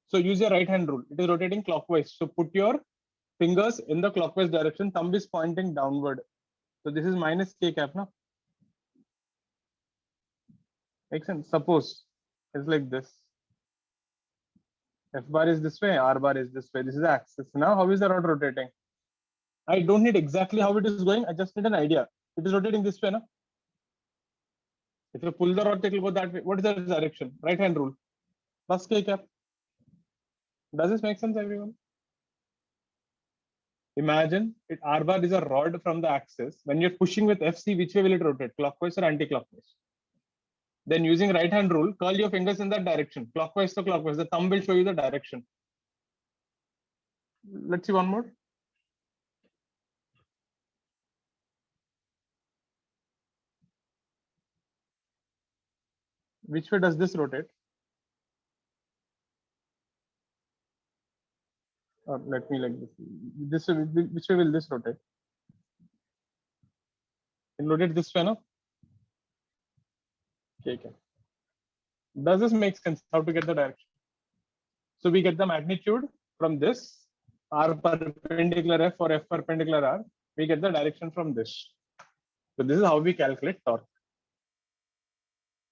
Speaker 1: So use your right hand rule. It is rotating clockwise. So put your fingers in the clockwise direction. Thumb is pointing downward. So this is minus K cap, no? Makes sense. Suppose it's like this. F bar is this way, R bar is this way. This is the axis. Now, how is the rod rotating? I don't need exactly how it is going. I just need an idea. It is rotating this way, no? If you pull the rod, it will go that way. What is the direction? Right hand rule. Plus K cap. Does this make sense, everyone? Imagine it R bar is a rod from the axis. When you're pushing with FC, which way will it rotate? Clockwise or anti-clockwise? Then using right hand rule, curl your fingers in that direction. Clockwise to clockwise. The thumb will show you the direction. Let's see one more. Which way does this rotate? Or let me like this. This way, which way will this rotate? It rotate this way, no? Okay. Does this make sense? How to get the direction? So we get the magnitude from this R perpendicular F or F perpendicular R. We get the direction from this. So this is how we calculate torque.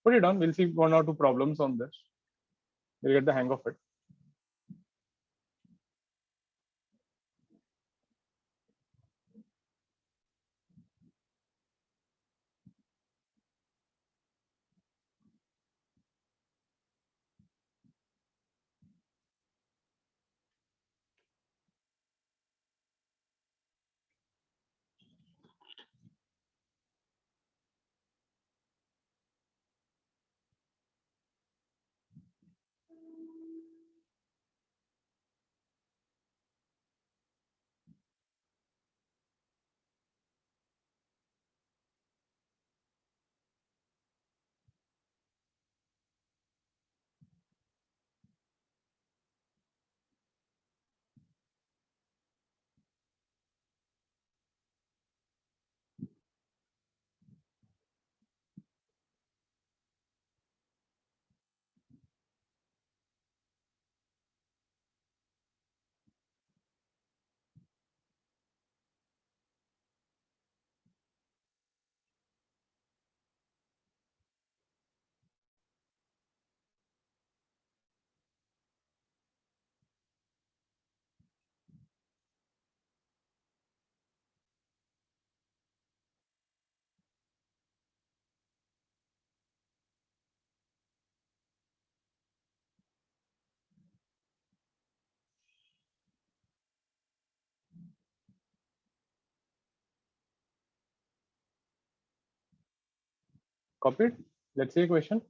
Speaker 1: Put it down. We'll see 1 or 2 problems on this. We'll get the hang of it. Copied. Let's see a question.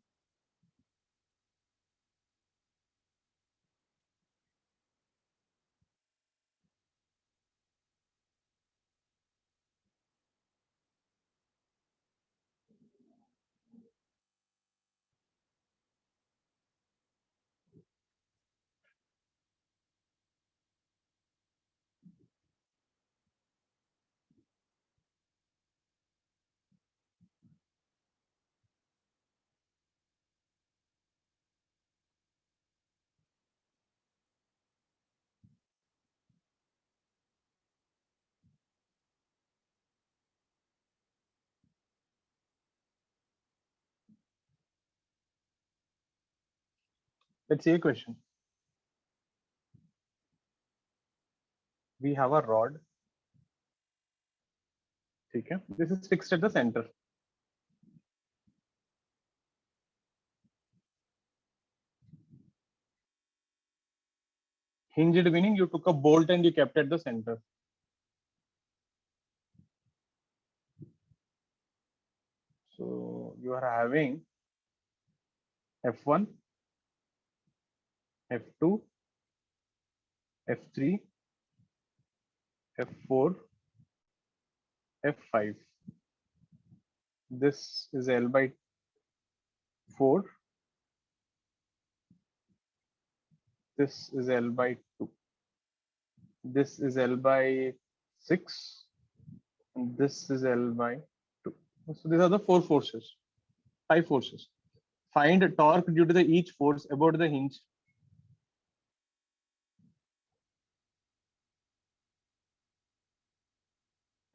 Speaker 1: Let's see a question. We have a rod. Okay. This is fixed at the center. Hinged meaning you took a bolt and you kept at the center. So you are having F1, F2, F3, F4, F5. This is L by 4. This is L by 2. This is L by 6. And this is L by 2. So these are the 4 forces, 5 forces. Find torque due to the each force about the hinge.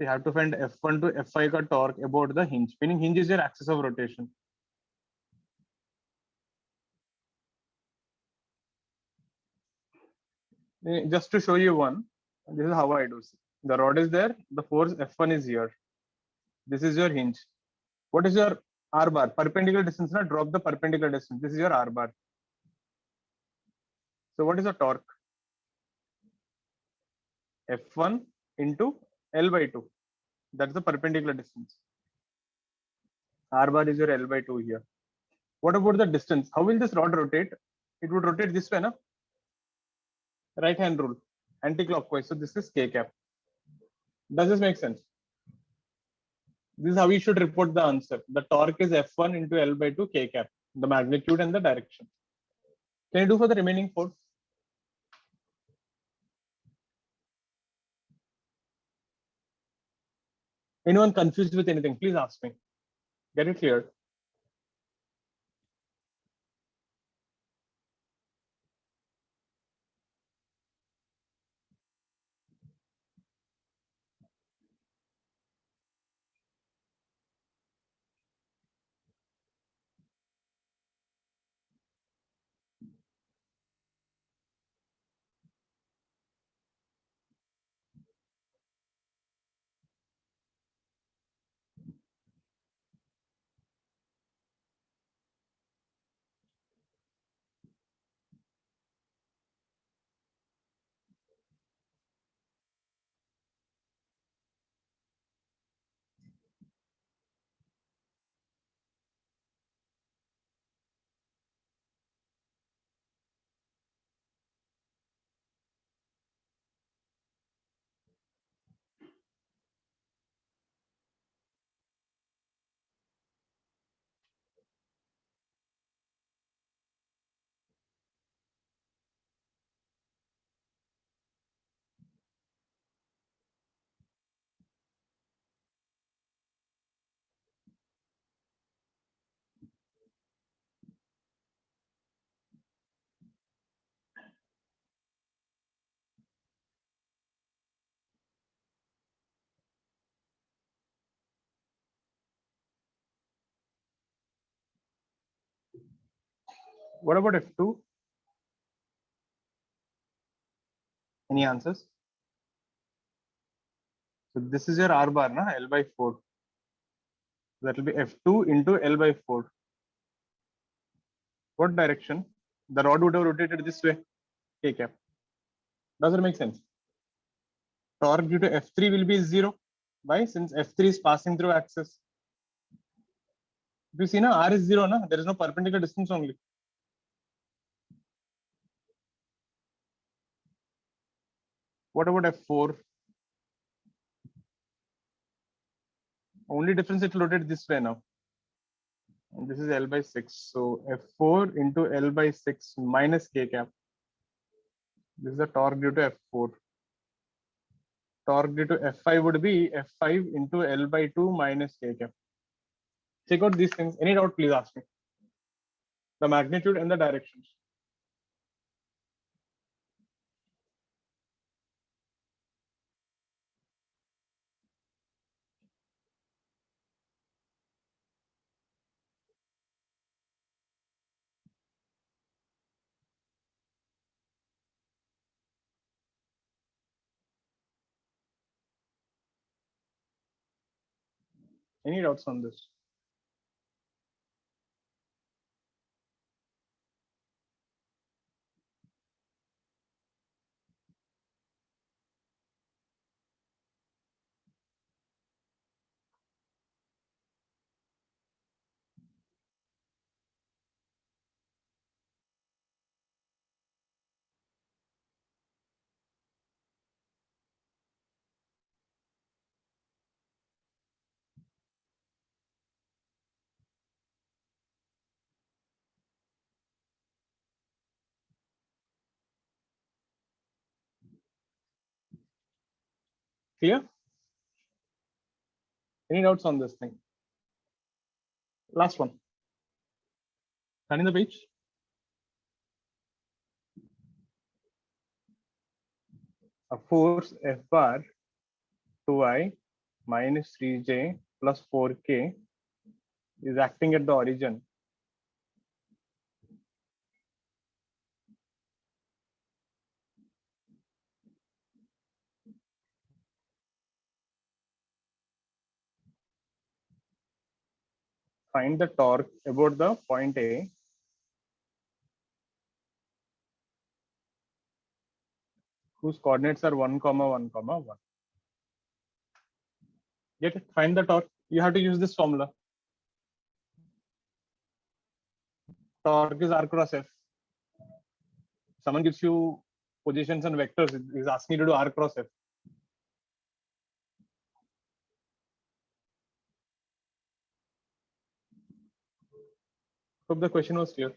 Speaker 1: You have to find F1 to F5 ka torque about the hinge, meaning hinge is your axis of rotation. Just to show you one, this is how I do. The rod is there, the force F1 is here. This is your hinge. What is your R bar? Perpendicular distance, not drop the perpendicular distance. This is your R bar. So what is the torque? F1 into L by 2. That's the perpendicular distance. R bar is your L by 2 here. What about the distance? How will this rod rotate? It would rotate this way, na? Right hand rule, anti-clockwise. So this is K cap. Does this make sense? This is how we should report the answer. The torque is F1 into L by 2 K cap, the magnitude and the direction. Can you do for the remaining 4? Anyone confused with anything, please ask me. Get it cleared. What about F2? Any answers? So this is your R bar, na? L by 4. That will be F2 into L by 4. What direction? The rod would have rotated this way. K cap. Does it make sense? Torque due to F3 will be 0. Why? Since F3 is passing through axis. If you see, na, R is 0, na? There is no perpendicular distance only. What about F4? Only difference, it will rotate this way now. And this is L by 6. So F4 into L by 6 minus K cap. This is the torque due to F4. Torque due to F5 would be F5 into L by 2 minus K cap. Check out these things. Any doubt, please ask me. The magnitude and the directions. Any doubts on this? Clear? Any doubts on this thing? Last one. Turning the page. A force F bar 2I minus 3J plus 4K is acting at the origin. Find the torque about the point A whose coordinates are 1, 1, 1. Get it? Find the torque. You have to use this formula. Torque is R cross F. Someone gives you positions and vectors, is asking you to do R cross F. Hope the question was clear.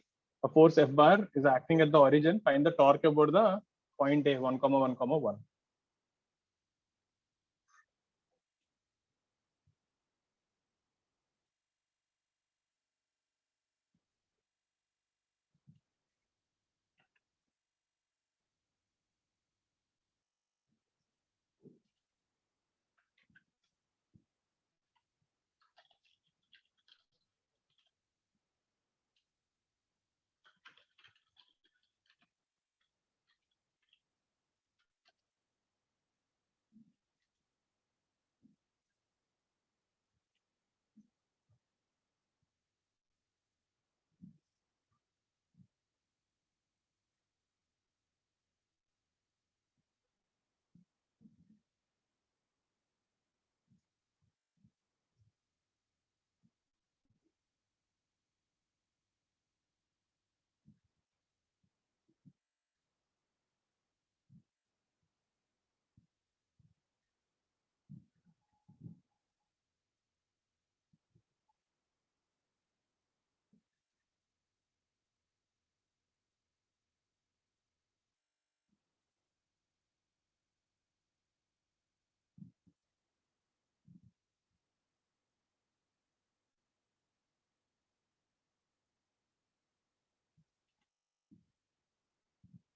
Speaker 1: A force F bar is acting at the origin. Find the torque about the point A 1, 1, 1.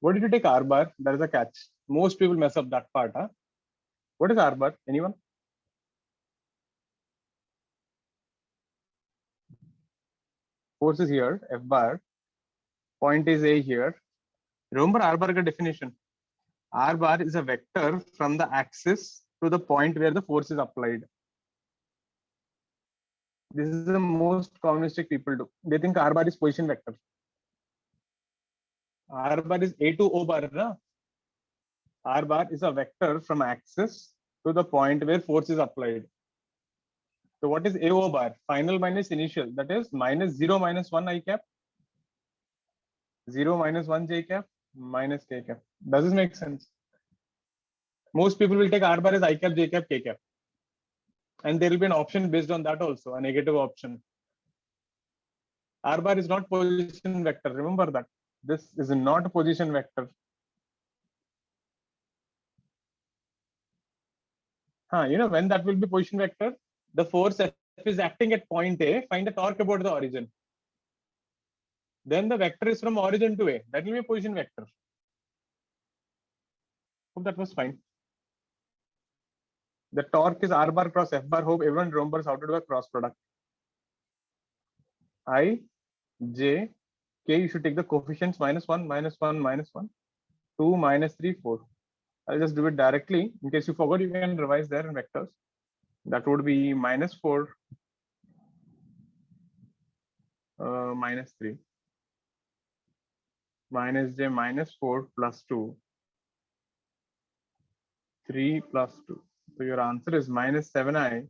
Speaker 1: What did you take R bar? There is a catch. Most people mess up that part. Huh? What is R bar? Anyone? Force is here, F bar. Point is A here. Remember R bar definition. R bar is a vector from the axis to the point where the force is applied. This is the most common mistake people do. They think R bar is position vector. R bar is A to O bar. Na? R bar is a vector from axis to the point where force is applied. So what is AO bar? Final minus initial. That is minus 0 minus 1 I cap, 0 minus 1 J cap, minus K cap. Does this make sense? Most people will take R bar as I cap, J cap, K cap. And there will be an option based on that also, a negative option. R bar is not position vector. Remember that. This is not a position vector. When that will be position vector, the force F is acting at point A, find a torque about the origin. Then the vector is from origin to A. That will be a position vector. Hope that was fine. The torque is R bar cross F bar. Hope everyone remembers how to do a cross product. I, J, K, you should take the coefficients minus 1, minus 1, minus 1, 2, minus 3, 4. I'll just do it directly. In case you forgot, you can revise there in vectors. That would be minus 4, minus 3, minus J minus 4 plus 2, 3 plus 2. So your answer is minus 7i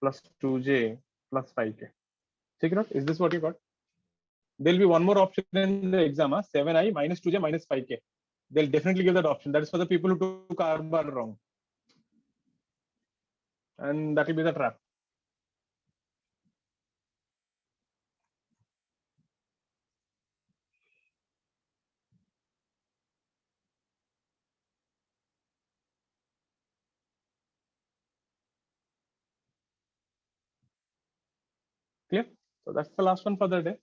Speaker 1: plus 2j plus 5k. Check it out. Is this what you got? There'll be one more option in the exam, 7i minus 2j minus 5k. They'll definitely give that option. That is for the people who took R bar wrong. And that will be the trap. Clear? So that's the last one for the day.